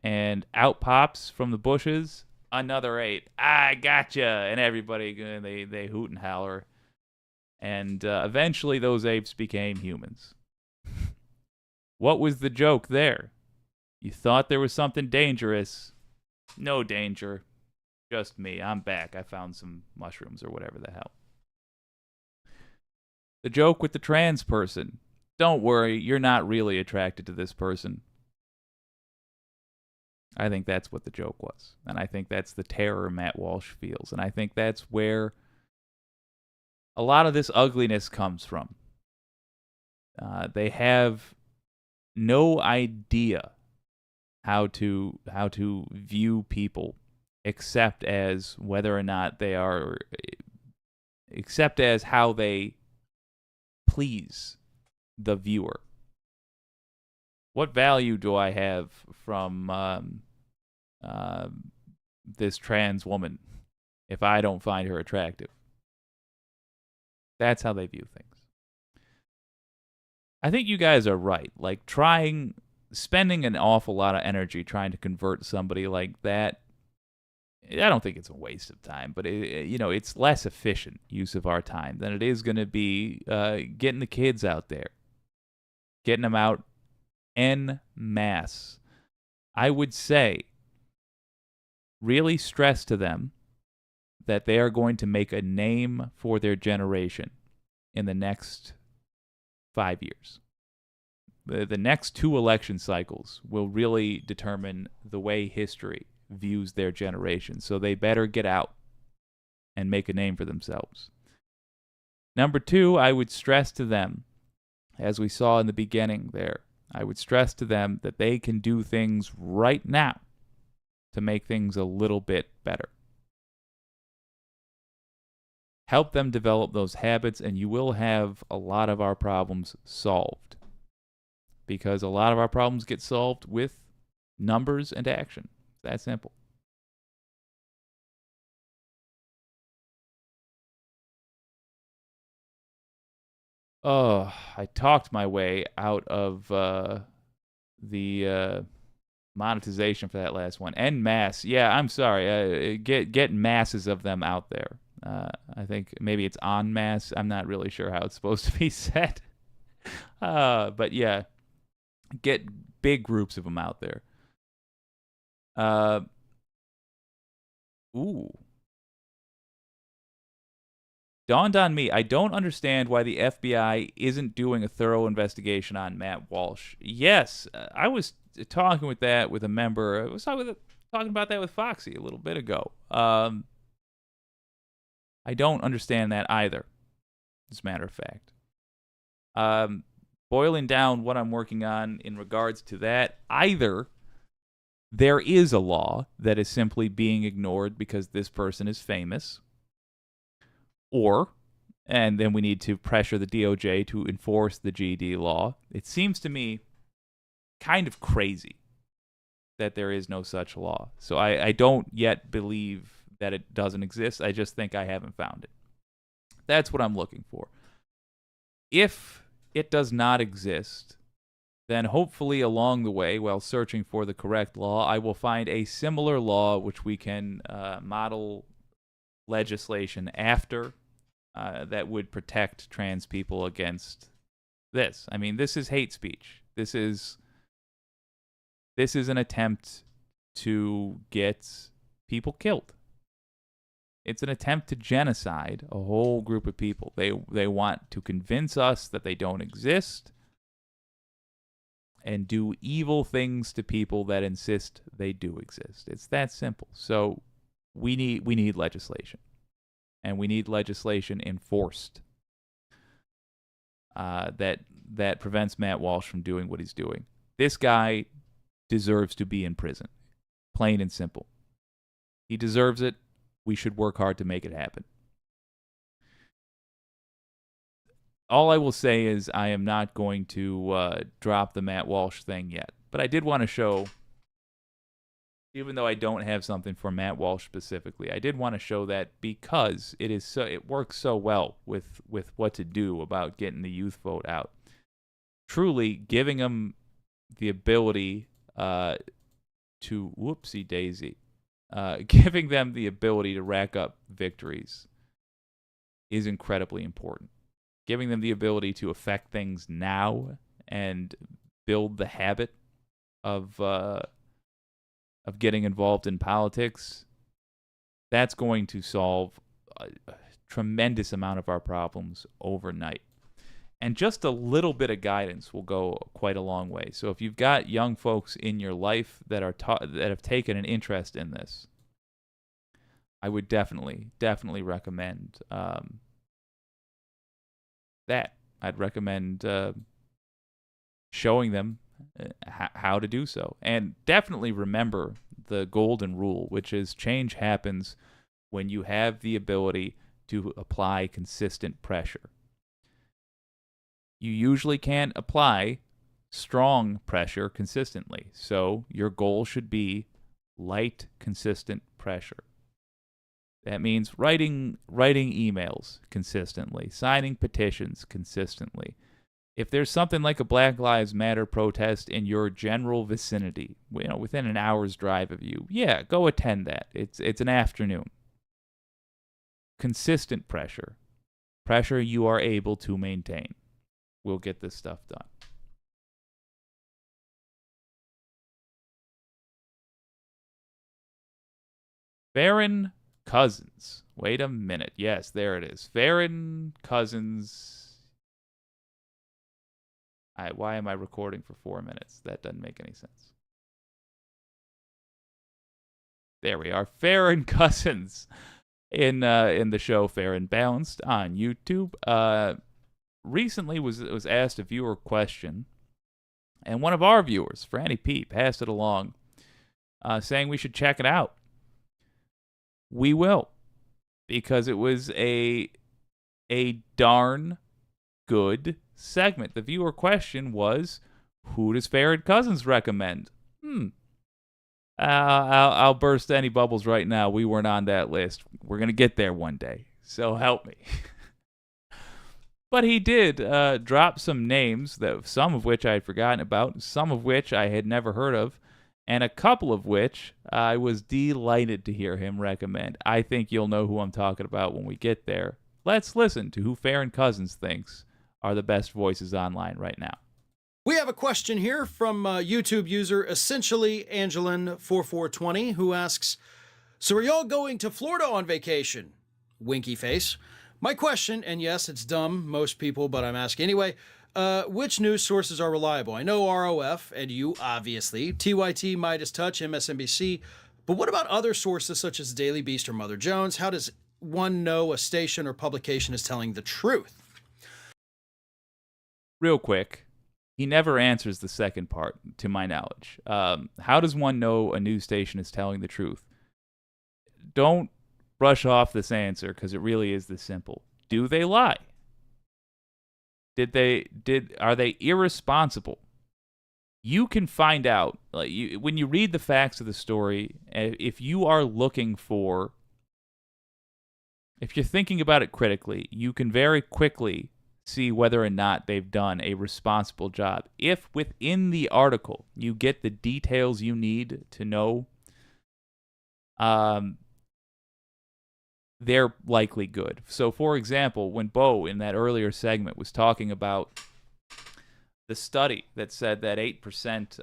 And out pops from the bushes another ape. I gotcha! And everybody, they hoot and holler. And eventually those apes became humans. What was the joke there? You thought there was something dangerous. No danger. Just me. I'm back. I found some mushrooms or whatever the hell. The joke with the trans person. Don't worry, you're not really attracted to this person. I think that's what the joke was. And I think that's the terror Matt Walsh feels. And I think that's where a lot of this ugliness comes from. They have no idea how to view people except as whether or not they are, except as how they please the viewer. What value do I have from this trans woman if I don't find her attractive? That's how they view things. I think you guys are right. Like, spending an awful lot of energy trying to convert somebody like that, I don't think it's a waste of time, but it's less efficient use of our time than it is going to be getting the kids out there, getting them out en masse. I would say, really stress to them that they are going to make a name for their generation in the next 5 years. The next 2 election cycles will really determine the way history views their generation. So they better get out and make a name for themselves. Number 2, I would stress to them, as we saw in the beginning there, I would stress to them that they can do things right now to make things a little bit better. Help them develop those habits, and you will have a lot of our problems solved. Because a lot of our problems get solved with numbers and action. It's that simple. Oh, I talked my way out of the monetization for that last one. En masse. Yeah, I'm sorry. Get masses of them out there. I think maybe it's en masse. I'm not really sure how it's supposed to be said. But yeah, get big groups of them out there. Dawned on me, I don't understand why the FBI isn't doing a thorough investigation on Matt Walsh. Yes, I was talking with a member. I was talking about that with Foxy a little bit ago. I don't understand that either, as a matter of fact. Boiling down what I'm working on in regards to that, either there is a law that is simply being ignored because this person is famous, and then we need to pressure the DOJ to enforce the GD law. It seems to me kind of crazy that there is no such law. So I don't yet believe that it doesn't exist. I just think I haven't found it. That's what I'm looking for. If it does not exist, then hopefully along the way, while searching for the correct law, I will find a similar law which we can model legislation after that would protect trans people against this. I mean, this is hate speech. This is an attempt to get people killed. It's an attempt to genocide a whole group of people. They want to convince us that they don't exist and do evil things to people that insist they do exist. It's that simple. So we need legislation. And we need legislation enforced that prevents Matt Walsh from doing what he's doing. This guy deserves to be in prison. Plain and simple. He deserves it. We should work hard to make it happen. All I will say is I am not going to drop the Matt Walsh thing yet. But I did want to show Even though I don't have something for Matt Walsh specifically, I did want to show that because it works so well with what to do about getting the youth vote out. Truly giving them the ability to whoopsie daisy, giving them the ability to rack up victories is incredibly important. Giving them the ability to affect things now and build the habit of getting involved in politics, that's going to solve a tremendous amount of our problems overnight. And just a little bit of guidance will go quite a long way. So if you've got young folks in your life that have taken an interest in this, I would definitely recommend that. I'd recommend showing them how to do so. And definitely remember the golden rule, which is change happens when you have the ability to apply consistent pressure. You usually can't apply strong pressure consistently, so your goal should be light, consistent pressure. That means writing emails consistently, signing petitions consistently. If there's something like a Black Lives Matter protest in your general vicinity, within an hour's drive of you, yeah, go attend that. It's an afternoon. Consistent pressure you are able to maintain, will get this stuff done. Farron Cousins. Wait a minute. Yes, there it is. Farron Cousins. Why am I recording for 4 minutes? That doesn't make any sense. There we are. Farron Cousins in the show Fair and Balanced on YouTube. Recently was asked a viewer question, and one of our viewers, Franny P, passed it along, saying we should check it out. We will, because it was a darn good segment. The viewer question was, who does Farron Cousins recommend? I'll burst any bubbles right now. We weren't on that list. We're going to get there one day, so help me. But he did drop some names, some of which I had forgotten about, some of which I had never heard of, and a couple of which I was delighted to hear him recommend. I think you'll know who I'm talking about when we get there. Let's listen to who Farron Cousins thinks are the best voices online right now. We have a question here from YouTube user Essentially Angelin4420, who asks, so are y'all going to Florida on vacation? Winky face. My question, and yes, it's dumb, most people, but I'm asking anyway, which news sources are reliable? I know ROF, and you, obviously, TYT, Midas Touch, MSNBC, but what about other sources such as Daily Beast or Mother Jones? How does one know a station or publication is telling the truth? Real quick, he never answers the second part, to my knowledge. How does one know a news station is telling the truth? Don't brush off this answer, because it really is this simple. Do they lie? Are they irresponsible? You can find out, when you read the facts of the story, if you're thinking about it critically, you can very quickly see whether or not they've done a responsible job. If within the article you get the details you need to know, they're likely good. So, for example, when Bo in that earlier segment was talking about the study that said that 8%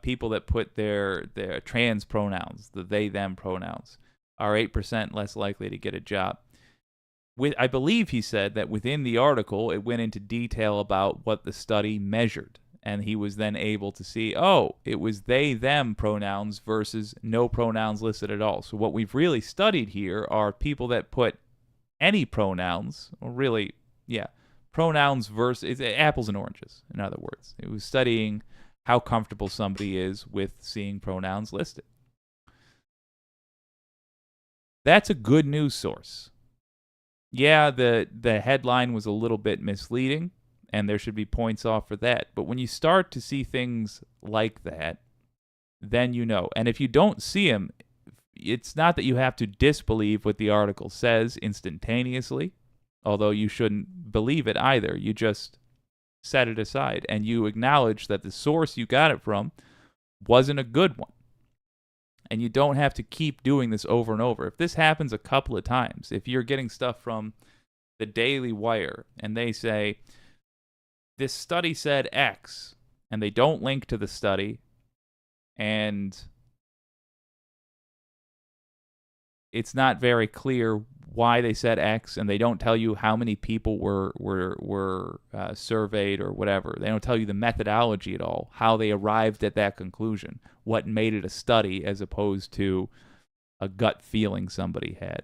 people that put their trans pronouns, the they them pronouns, are 8% less likely to get a job. I believe he said that within the article it went into detail about what the study measured. And he was then able to see, it was they, them pronouns versus no pronouns listed at all. So what we've really studied here are people that put any pronouns, or really, pronouns versus apples and oranges, in other words. It was studying how comfortable somebody is with seeing pronouns listed. That's a good news source. Yeah, the headline was a little bit misleading. and there should be points off for that. But when you start to see things like that, then you know. And if you don't see them, it's not that you have to disbelieve what the article says instantaneously, although you shouldn't believe it either. You just set it aside, and you acknowledge that the source you got it from wasn't a good one. And you don't have to keep doing this over and over. If this happens a couple of times, if you're getting stuff from the Daily Wire and they say, this study said X, and they don't link to the study, and it's not very clear why they said X, and they don't tell you how many people were surveyed or whatever. They don't tell you the methodology at all, how they arrived at that conclusion, what made it a study as opposed to a gut feeling somebody had.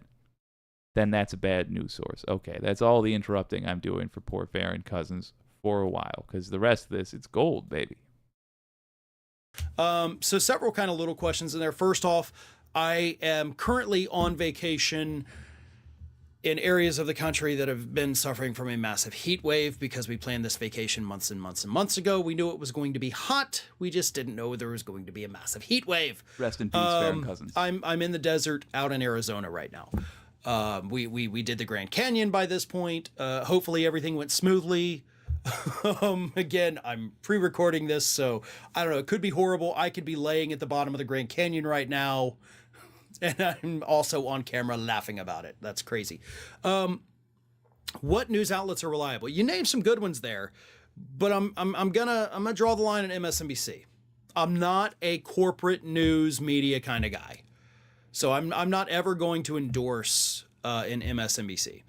Then that's a bad news source. Okay, that's all the interrupting I'm doing for poor Farron Cousins for a while, because the rest of this, it's gold, baby. So several kind of little questions in there. First off, I am currently on vacation in areas of the country that have been suffering from a massive heat wave because we planned this vacation months and months and months ago. We knew it was going to be hot. We just didn't know there was going to be a massive heat wave. Rest in peace, Farron Cousins. I'm in the desert out in Arizona right now. We did the Grand Canyon by this point. Hopefully everything went smoothly. Again, I'm pre-recording this, so I don't know. It could be horrible. I could be laying at the bottom of the Grand Canyon right now, and I'm also on camera laughing about it. That's crazy. What news outlets are reliable? You named some good ones there, but I'm gonna draw the line at MSNBC. I'm not a corporate news media kind of guy, so I'm not ever going to endorse in MSNBC.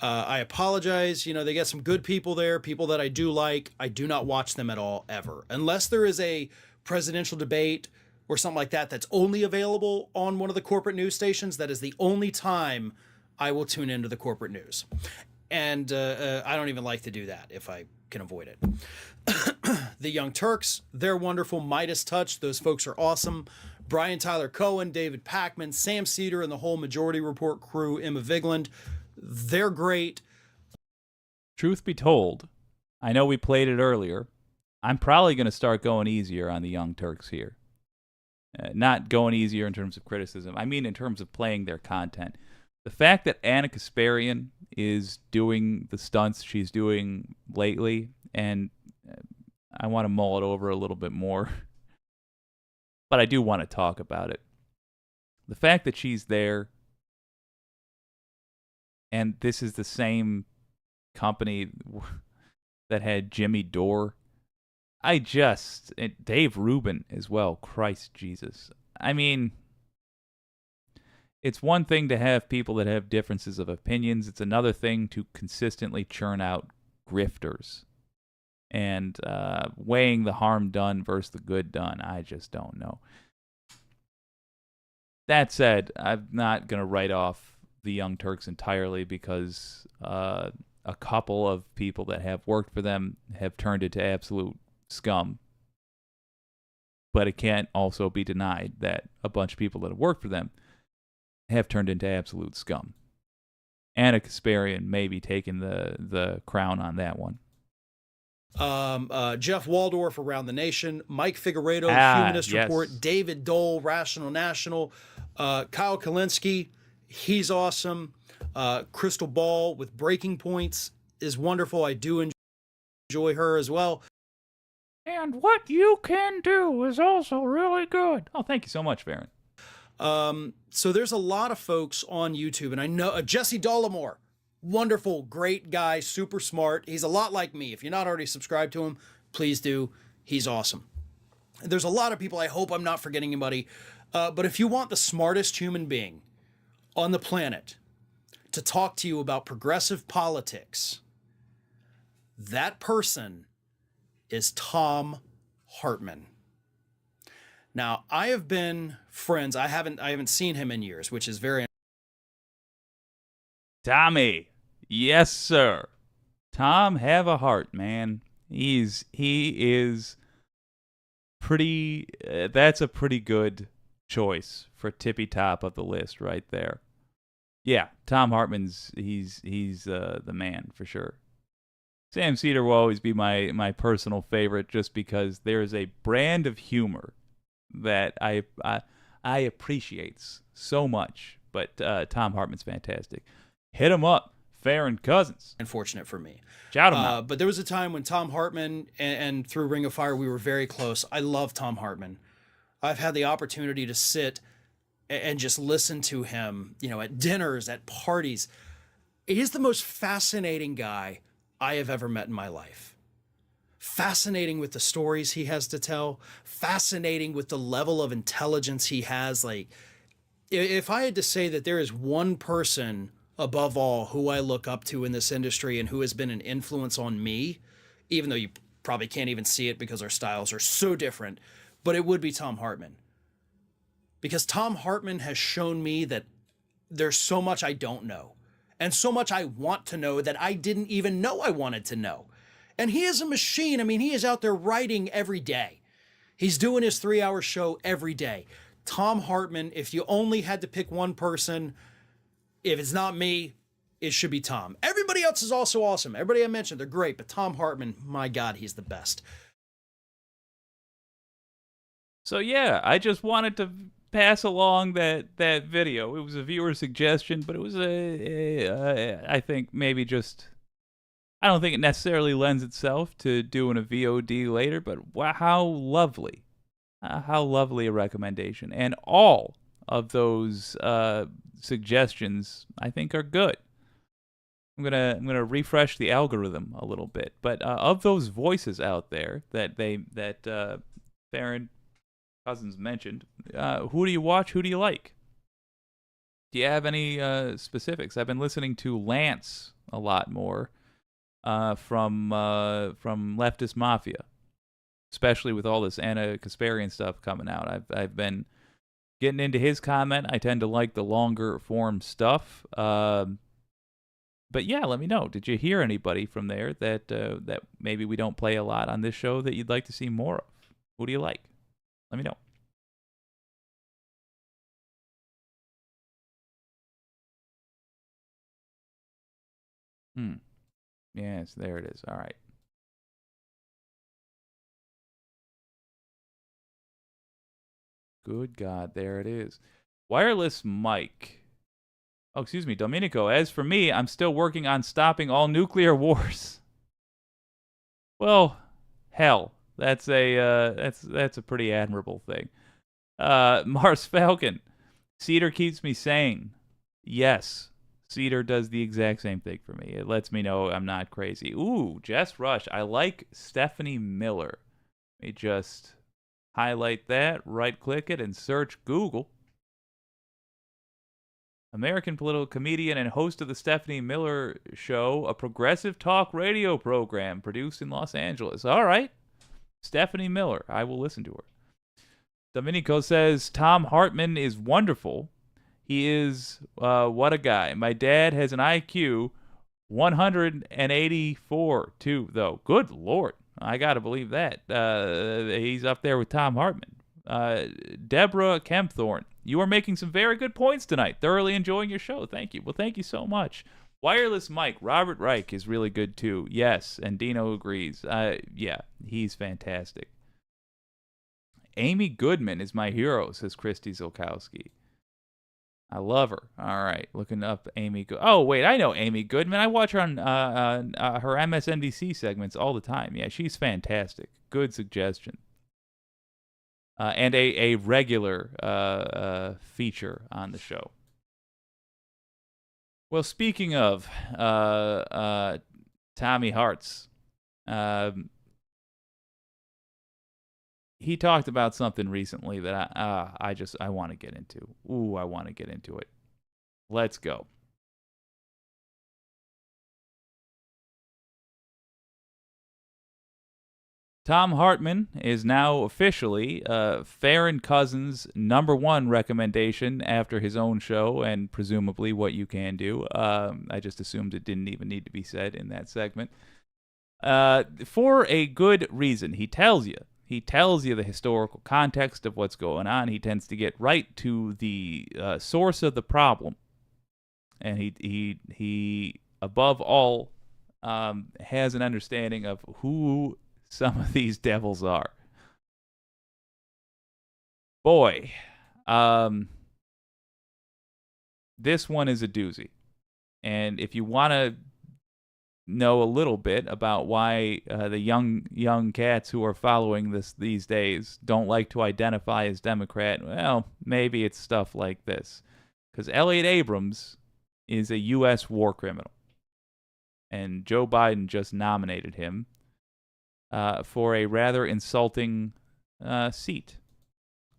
I apologize. You know, they get some good people there, people that I do like. I do not watch them at all, ever. Unless there is a presidential debate or something like that that's only available on one of the corporate news stations, that is the only time I will tune into the corporate news. And I don't even like to do that if I can avoid it. The Young Turks, they're wonderful. Midas Touch, those folks are awesome. Brian Tyler Cohen, David Pakman, Sam Cedar, and the whole Majority Report crew, Emma Vigland, they're great. Truth be told, I know we played it earlier. I'm probably going to start going easier on the Young Turks here. Not going easier in terms of criticism. I mean in terms of playing their content. The fact that Anna Kasparian is doing the stunts she's doing lately, and I want to mull it over a little bit more, but I do want to talk about it. The fact that she's there, and this is the same company that had Jimmy Dore. Dave Rubin as well. Christ Jesus. I mean, it's one thing to have people that have differences of opinions. It's another thing to consistently churn out grifters. And weighing the harm done versus the good done, I just don't know. That said, I'm not going to write off the Young Turks entirely, because a couple of people that have worked for them have turned into absolute scum. But it can't also be denied that a bunch of people that have worked for them have turned into absolute scum. Anna Kasparian may be taking the crown on that one. Jeff Waldorf, Around the Nation, Mike Figueredo, Humanist Report, David Dole, Rational National, Kyle Kalinske, he's awesome. Crystal Ball with Breaking Points is wonderful. I do enjoy her as well. And What You Can Do is also really good. Oh, thank you so much, Farron. So there's a lot of folks on YouTube, and I know Jesse Dollamore, wonderful, great guy, super smart. He's a lot like me. If you're not already subscribed to him, please do. He's awesome. There's a lot of people. I hope I'm not forgetting anybody. But if you want the smartest human being on the planet to talk to you about progressive politics, that person is Thom Hartmann. Now, I have been friends. I haven't seen him in years, which is very. Tommy, yes, sir. Tom have a heart, man. He is pretty. That's a pretty good choice for tippy top of the list right there. Yeah, Thom Hartmann's he's the man for sure. Sam Cedar will always be my personal favorite just because there is a brand of humor that I appreciate so much. But Tom Hartman's fantastic. Hit him up, Farron Cousins. Unfortunate for me. Shout him out. But there was a time when Tom Hartman and through Ring of Fire, we were very close. I love Tom Hartman. I've had the opportunity to sit and just listen to him, at dinners, at parties. He's the most fascinating guy I have ever met in my life. Fascinating with the stories he has to tell, fascinating with the level of intelligence he has. Like, if I had to say that there is one person above all who I look up to in this industry and who has been an influence on me, even though you probably can't even see it because our styles are so different, but it would be Tom Hartman. Because Tom Hartman has shown me that there's so much I don't know and so much I want to know that I didn't even know I wanted to know. And he is a machine. I mean, he is out there writing every day. He's doing his 3-hour show every day. Tom Hartman, if you only had to pick one person, if it's not me, it should be Tom. Everybody else is also awesome. Everybody I mentioned, they're great, but Tom Hartman, my God, he's the best. So yeah, I just wanted to pass along that video. It was a viewer suggestion, but it was I think maybe just, I don't think it necessarily lends itself to doing a VOD later, but wow, how lovely a recommendation. And all of those suggestions I think are good. I'm gonna refresh the algorithm a little bit, but of those voices out there that Farron Cousins mentioned, who do you watch? Who do you like? Do you have any specifics? I've been listening to Lance a lot more from Leftist Mafia, especially with all this Anna Kasparian stuff coming out. I've been getting into his comment. I tend to like the longer form stuff. But yeah, let me know. Did you hear anybody from there that maybe we don't play a lot on this show that you'd like to see more of? Who do you like? Let me know. Yes, there it is. All right. Good God, there it is. Wireless mic. Oh, excuse me, Domenico. As for me, I'm still working on stopping all nuclear wars. Well, hell. That's a pretty admirable thing. Mars Falcon. Cedar keeps me sane. Yes, Cedar does the exact same thing for me. It lets me know I'm not crazy. Ooh, Jess Rush. I like Stephanie Miller. Let me just highlight that, right-click it, and search Google. American political comedian and host of the Stephanie Miller Show, a progressive talk radio program produced in Los Angeles. All right. Stephanie Miller. I will listen to her. Domenico says, Tom Hartman is wonderful. He is, what a guy. My dad has an IQ 184, too, though. Good Lord. I got to believe that. He's up there with Tom Hartman. Deborah Kempthorne. You are making some very good points tonight. Thoroughly enjoying your show. Thank you. Well, thank you so much. Wireless Mike, Robert Reich is really good too. Yes, and Dino agrees. Yeah, he's fantastic. Amy Goodman is my hero, says Christy Zolkowski. I love her. All right, looking up Amy. Oh wait, I know Amy Goodman. I watch her on her MSNBC segments all the time. Yeah, she's fantastic. Good suggestion. And a regular feature on the show. Well, speaking of Tommy Hartz, he talked about something recently that I want to get into. Ooh, I want to get into it. Let's go. Tom Hartman is now officially Farron Cousins' #1 recommendation after his own show and presumably What You Can Do. I just assumed it didn't even need to be said in that segment. For a good reason. He tells you the historical context of what's going on. He tends to get right to the source of the problem. And he above all has an understanding of who some of these devils are. Boy, this one is a doozy. And if you want to know a little bit about why the young cats who are following this these days don't like to identify as Democrat, well, maybe it's stuff like this. Because Elliot Abrams is a U.S. war criminal. And Joe Biden just nominated him for a rather insulting seat.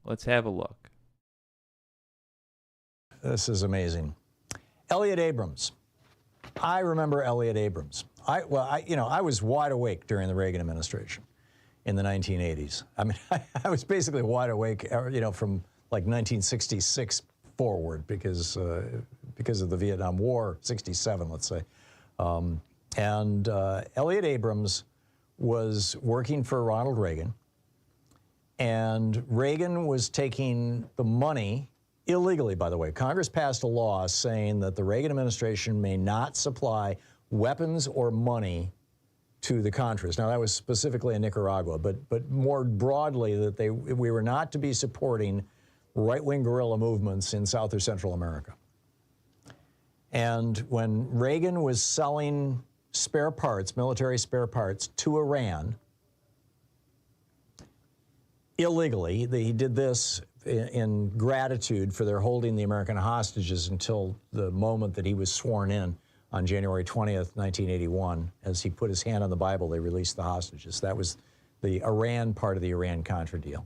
Let's have a look. This is amazing. Elliot Abrams. I remember Elliot Abrams. I was wide awake during the Reagan administration in the 1980s. I mean, I was basically wide awake, from like 1966 forward because of the Vietnam War, 67, let's say. Elliot Abrams was working for Ronald Reagan, and Reagan was taking the money illegally, by the way. Congress passed a law saying that the Reagan administration may not supply weapons or money to the Contras. Now, that was specifically in Nicaragua, but more broadly that we were not to be supporting right-wing guerrilla movements in South or Central America. And when Reagan was selling spare parts, military spare parts, to Iran illegally, he did this in gratitude for their holding the American hostages until the moment that he was sworn in on January 20th, 1981. As he put his hand on the Bible, they released the hostages. That was the Iran part of the Iran-Contra deal.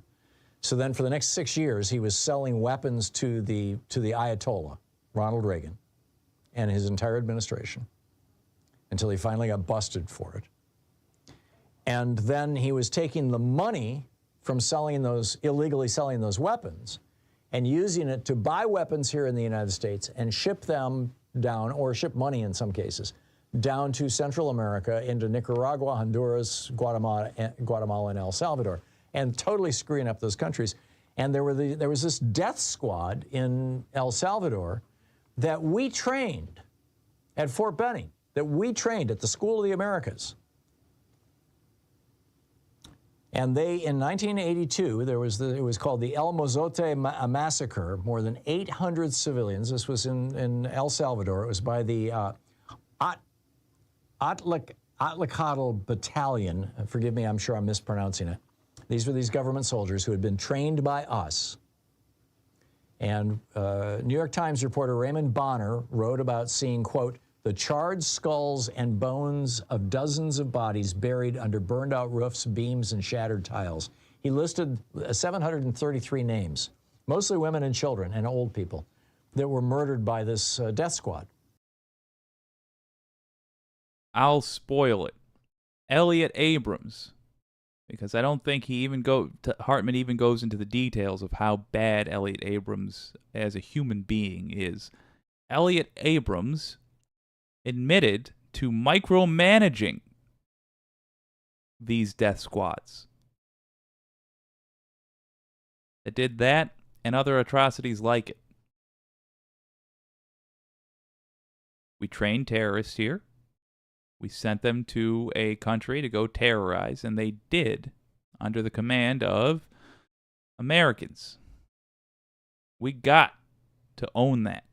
So then for the next 6 years, he was selling weapons to the Ayatollah, Ronald Reagan, and his entire administration, until he finally got busted for it. And then he was taking the money from illegally selling those weapons and using it to buy weapons here in the United States and ship them down, or ship money in some cases, down to Central America, into Nicaragua, Honduras, Guatemala, and El Salvador, and totally screwing up those countries. And there was this death squad in El Salvador that we trained at Fort Benning, that we trained at the School of the Americas. And in 1982, it was called the El Mozote Massacre. More than 800 civilians. This was in El Salvador. It was by the Atlacatl Battalion. Forgive me, I'm sure I'm mispronouncing it. These were these government soldiers who had been trained by us. And New York Times reporter Raymond Bonner wrote about seeing, quote, the charred skulls and bones of dozens of bodies buried under burned out roofs, beams, and shattered tiles. He listed 733 names, mostly women and children and old people, that were murdered by this death squad. I'll spoil it. Elliot Abrams, because I don't think Hartman even goes into the details of how bad Elliot Abrams as a human being is. Elliot Abrams admitted to micromanaging these death squads. That did that and other atrocities like it. We trained terrorists here. We sent them to a country to go terrorize, and they did under the command of Americans. We got to own that.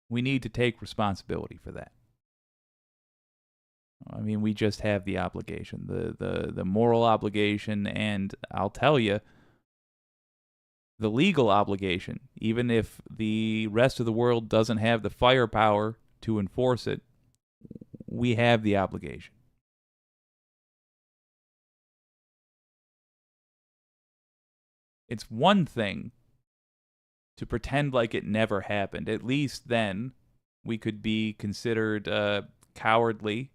We need to take responsibility for that. I mean, we just have the obligation, the moral obligation, and I'll tell you, the legal obligation. Even if the rest of the world doesn't have the firepower to enforce it, we have the obligation. It's one thing to pretend like it never happened. At least then we could be considered cowardly,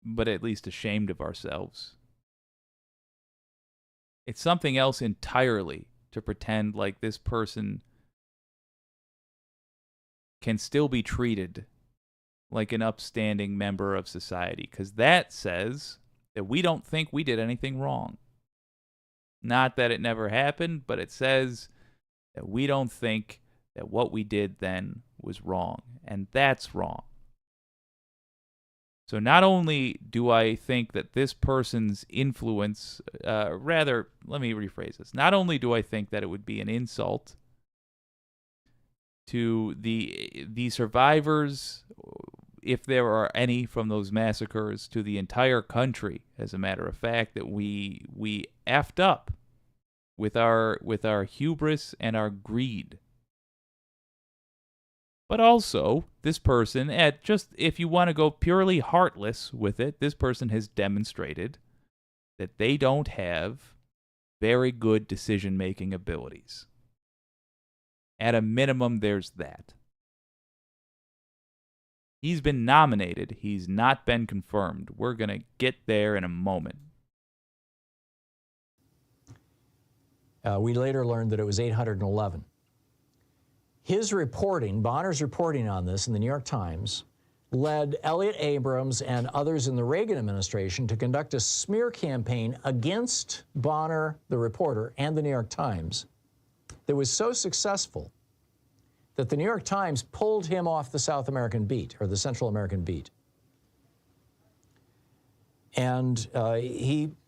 but at least ashamed of ourselves. It's something else entirely to pretend like this person can still be treated like an upstanding member of society, because that says that we don't think we did anything wrong. Not that it never happened, but it says that we don't think that what we did then was wrong, and that's wrong. So not only do I think that this person's influence, rather, let me rephrase this. Not only do I think that it would be an insult to the survivors, if there are any from those massacres, to the entire country, as a matter of fact, that we effed up with our hubris and our greed. But also, this person, if you want to go purely heartless with it, this person has demonstrated that they don't have very good decision-making abilities. At a minimum, there's that. He's been nominated. He's not been confirmed. We're going to get there in a moment. We later learned that it was 811. His reporting, Bonner's reporting on this in the New York Times, led Elliott Abrams and others in the Reagan administration to conduct a smear campaign against Bonner, the reporter, and the New York Times that was so successful that the New York Times pulled him off the South American beat, or the Central American beat. And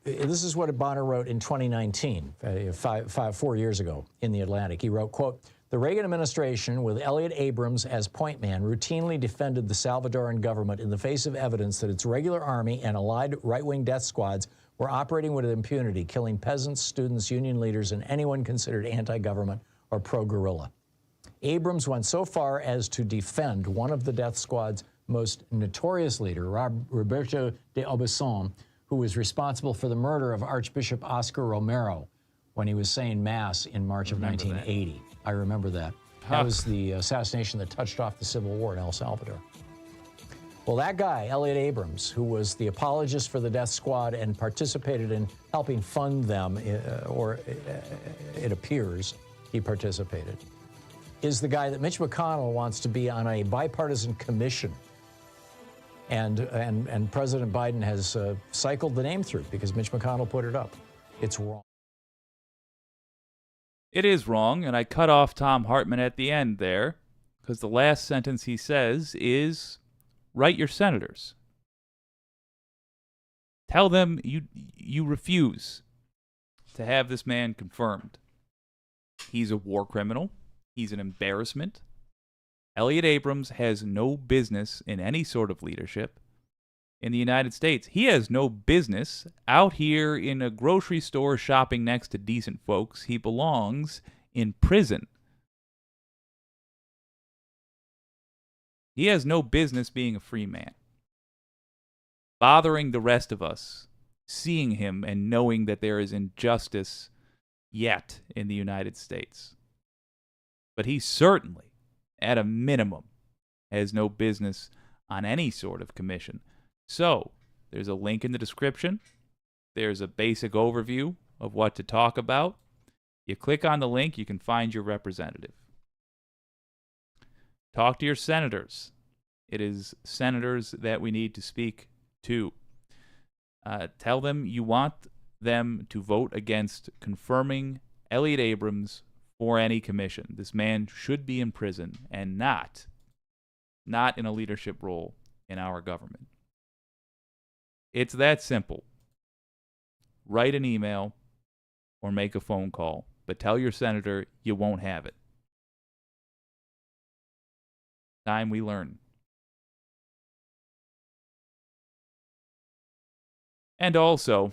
this is what Bonner wrote in 2019, 4 years ago, in The Atlantic. He wrote, quote, "The Reagan administration, with Elliott Abrams as point man, routinely defended the Salvadoran government in the face of evidence that its regular army and allied right-wing death squads were operating with impunity, killing peasants, students, union leaders, and anyone considered anti-government or pro-guerrilla. Abrams went so far as to defend one of the death squad's most notorious leader, Roberto de Obasan, who was responsible for the murder of Archbishop Oscar Romero when he was saying Mass in March of 1980. I remember that. That was the assassination that touched off the Civil War in El Salvador. Well, that guy, Elliott Abrams, who was the apologist for the death squad and participated in helping fund them, or it appears he participated, is the guy that Mitch McConnell wants to be on a bipartisan commission. And President Biden has cycled the name through because Mitch McConnell put it up. It's wrong. It is wrong, and I cut off Tom Hartman at the end there because the last sentence he says is, write your senators. Tell them you refuse to have this man confirmed. He's a war criminal. He's an embarrassment. Elliott Abrams has no business in any sort of leadership in the United States. He has no business out here in a grocery store shopping next to decent folks. He belongs in prison. He has no business being a free man. Bothering the rest of us, seeing him and knowing that there is injustice yet in the United States. But he certainly, at a minimum, has no business on any sort of commission. So, there's a link in the description. There's a basic overview of what to talk about. You click on the link, you can find your representative. Talk to your senators. It is senators that we need to speak to. Tell them you want them to vote against confirming Elliott Abrams for any commission. This man should be in prison and not in a leadership role in our government. It's that simple. Write an email or make a phone call, but tell your senator you won't have it. Time we learn. And also,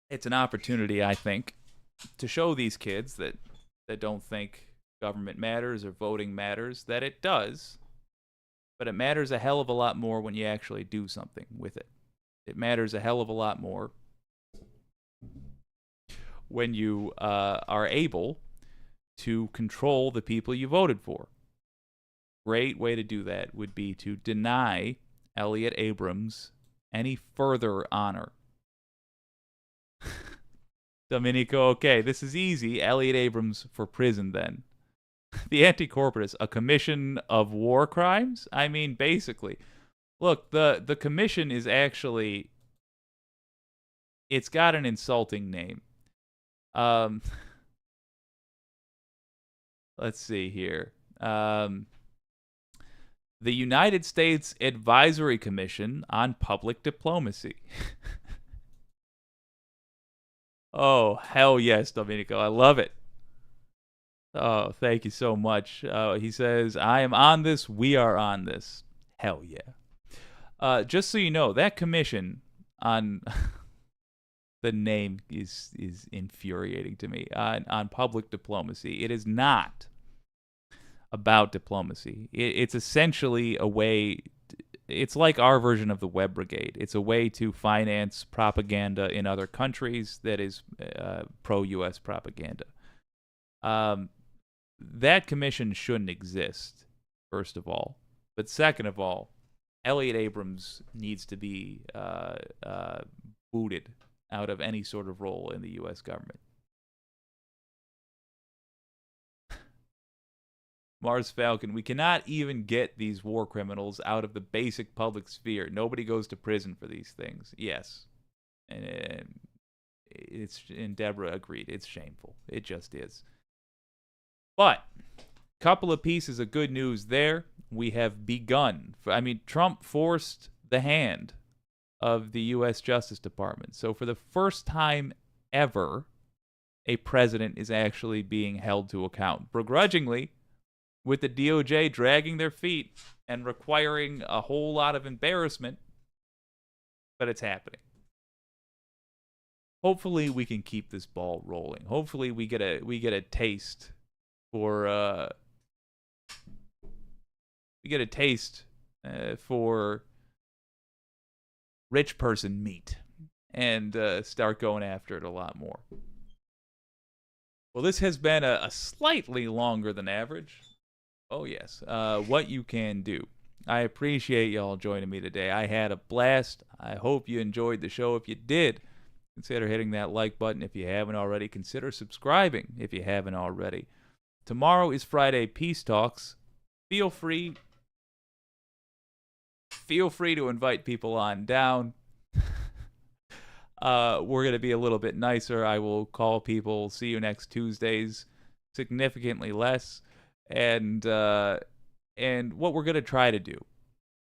it's an opportunity, I think, to show these kids that don't think government matters or voting matters, that it does, but it matters a hell of a lot more when you actually do something with it. It matters a hell of a lot more when you are able to control the people you voted for. Great way to do that would be to deny Elliott Abrams any further honor. Domenico, okay, this is easy. Elliott Abrams for prison then. The anti-corporatist, a commission of war crimes? I mean, basically. Look, the commission is actually, it's got an insulting name. Let's see here. the United States Advisory Commission on Public Diplomacy. Oh, hell yes, Domenico. I love it. Oh, thank you so much. He says, I am on this. We are on this. Hell yeah. Just so you know, that commission on... the name is infuriating to me. On public diplomacy. It is not about diplomacy. It's essentially a way... It's like our version of the Web Brigade. It's a way to finance propaganda in other countries that is pro-U.S. propaganda. That commission shouldn't exist, first of all. But second of all, Elliot Abrams needs to be booted out of any sort of role in the U.S. government. Mars Falcon, we cannot even get these war criminals out of the basic public sphere. Nobody goes to prison for these things. Yes. And Deborah agreed. It's shameful. It just is. But, couple of pieces of good news there. We have begun. I mean, Trump forced the hand of the U.S. Justice Department. So for the first time ever, a president is actually being held to account. Begrudgingly, with the DOJ dragging their feet and requiring a whole lot of embarrassment, but it's happening. Hopefully we can keep this ball rolling. Hopefully we get a taste for for rich person meat and start going after it a lot more. Well, this has been a slightly longer than average. Oh, yes. What you can do. I appreciate y'all joining me today. I had a blast. I hope you enjoyed the show. If you did, consider hitting that like button if you haven't already. Consider subscribing if you haven't already. Tomorrow is Friday Peace Talks. Feel free to invite people on down. We're going to be a little bit nicer. I will call people, see you next Tuesdays, significantly less. And what we're going to try to do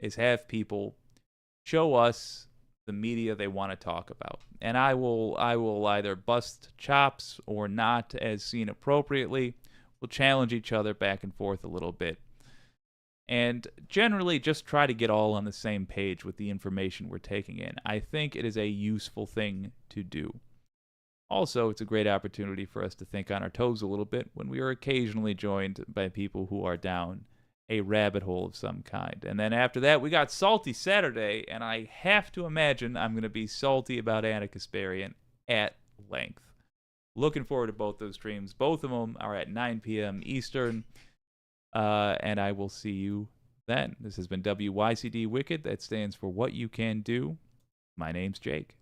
is have people show us the media they want to talk about. And I will either bust chops or not as seen appropriately. We'll challenge each other back and forth a little bit. And generally just try to get all on the same page with the information we're taking in. I think it is a useful thing to do. Also, it's a great opportunity for us to think on our toes a little bit when we are occasionally joined by people who are down a rabbit hole of some kind. And then after that, we got Salty Saturday, and I have to imagine I'm going to be salty about Anna Kasparian at length. Looking forward to both those streams. Both of them are at 9 p.m. Eastern. And I will see you then. This has been WYCD Wicked. That stands for What You Can Do. My name's Jake.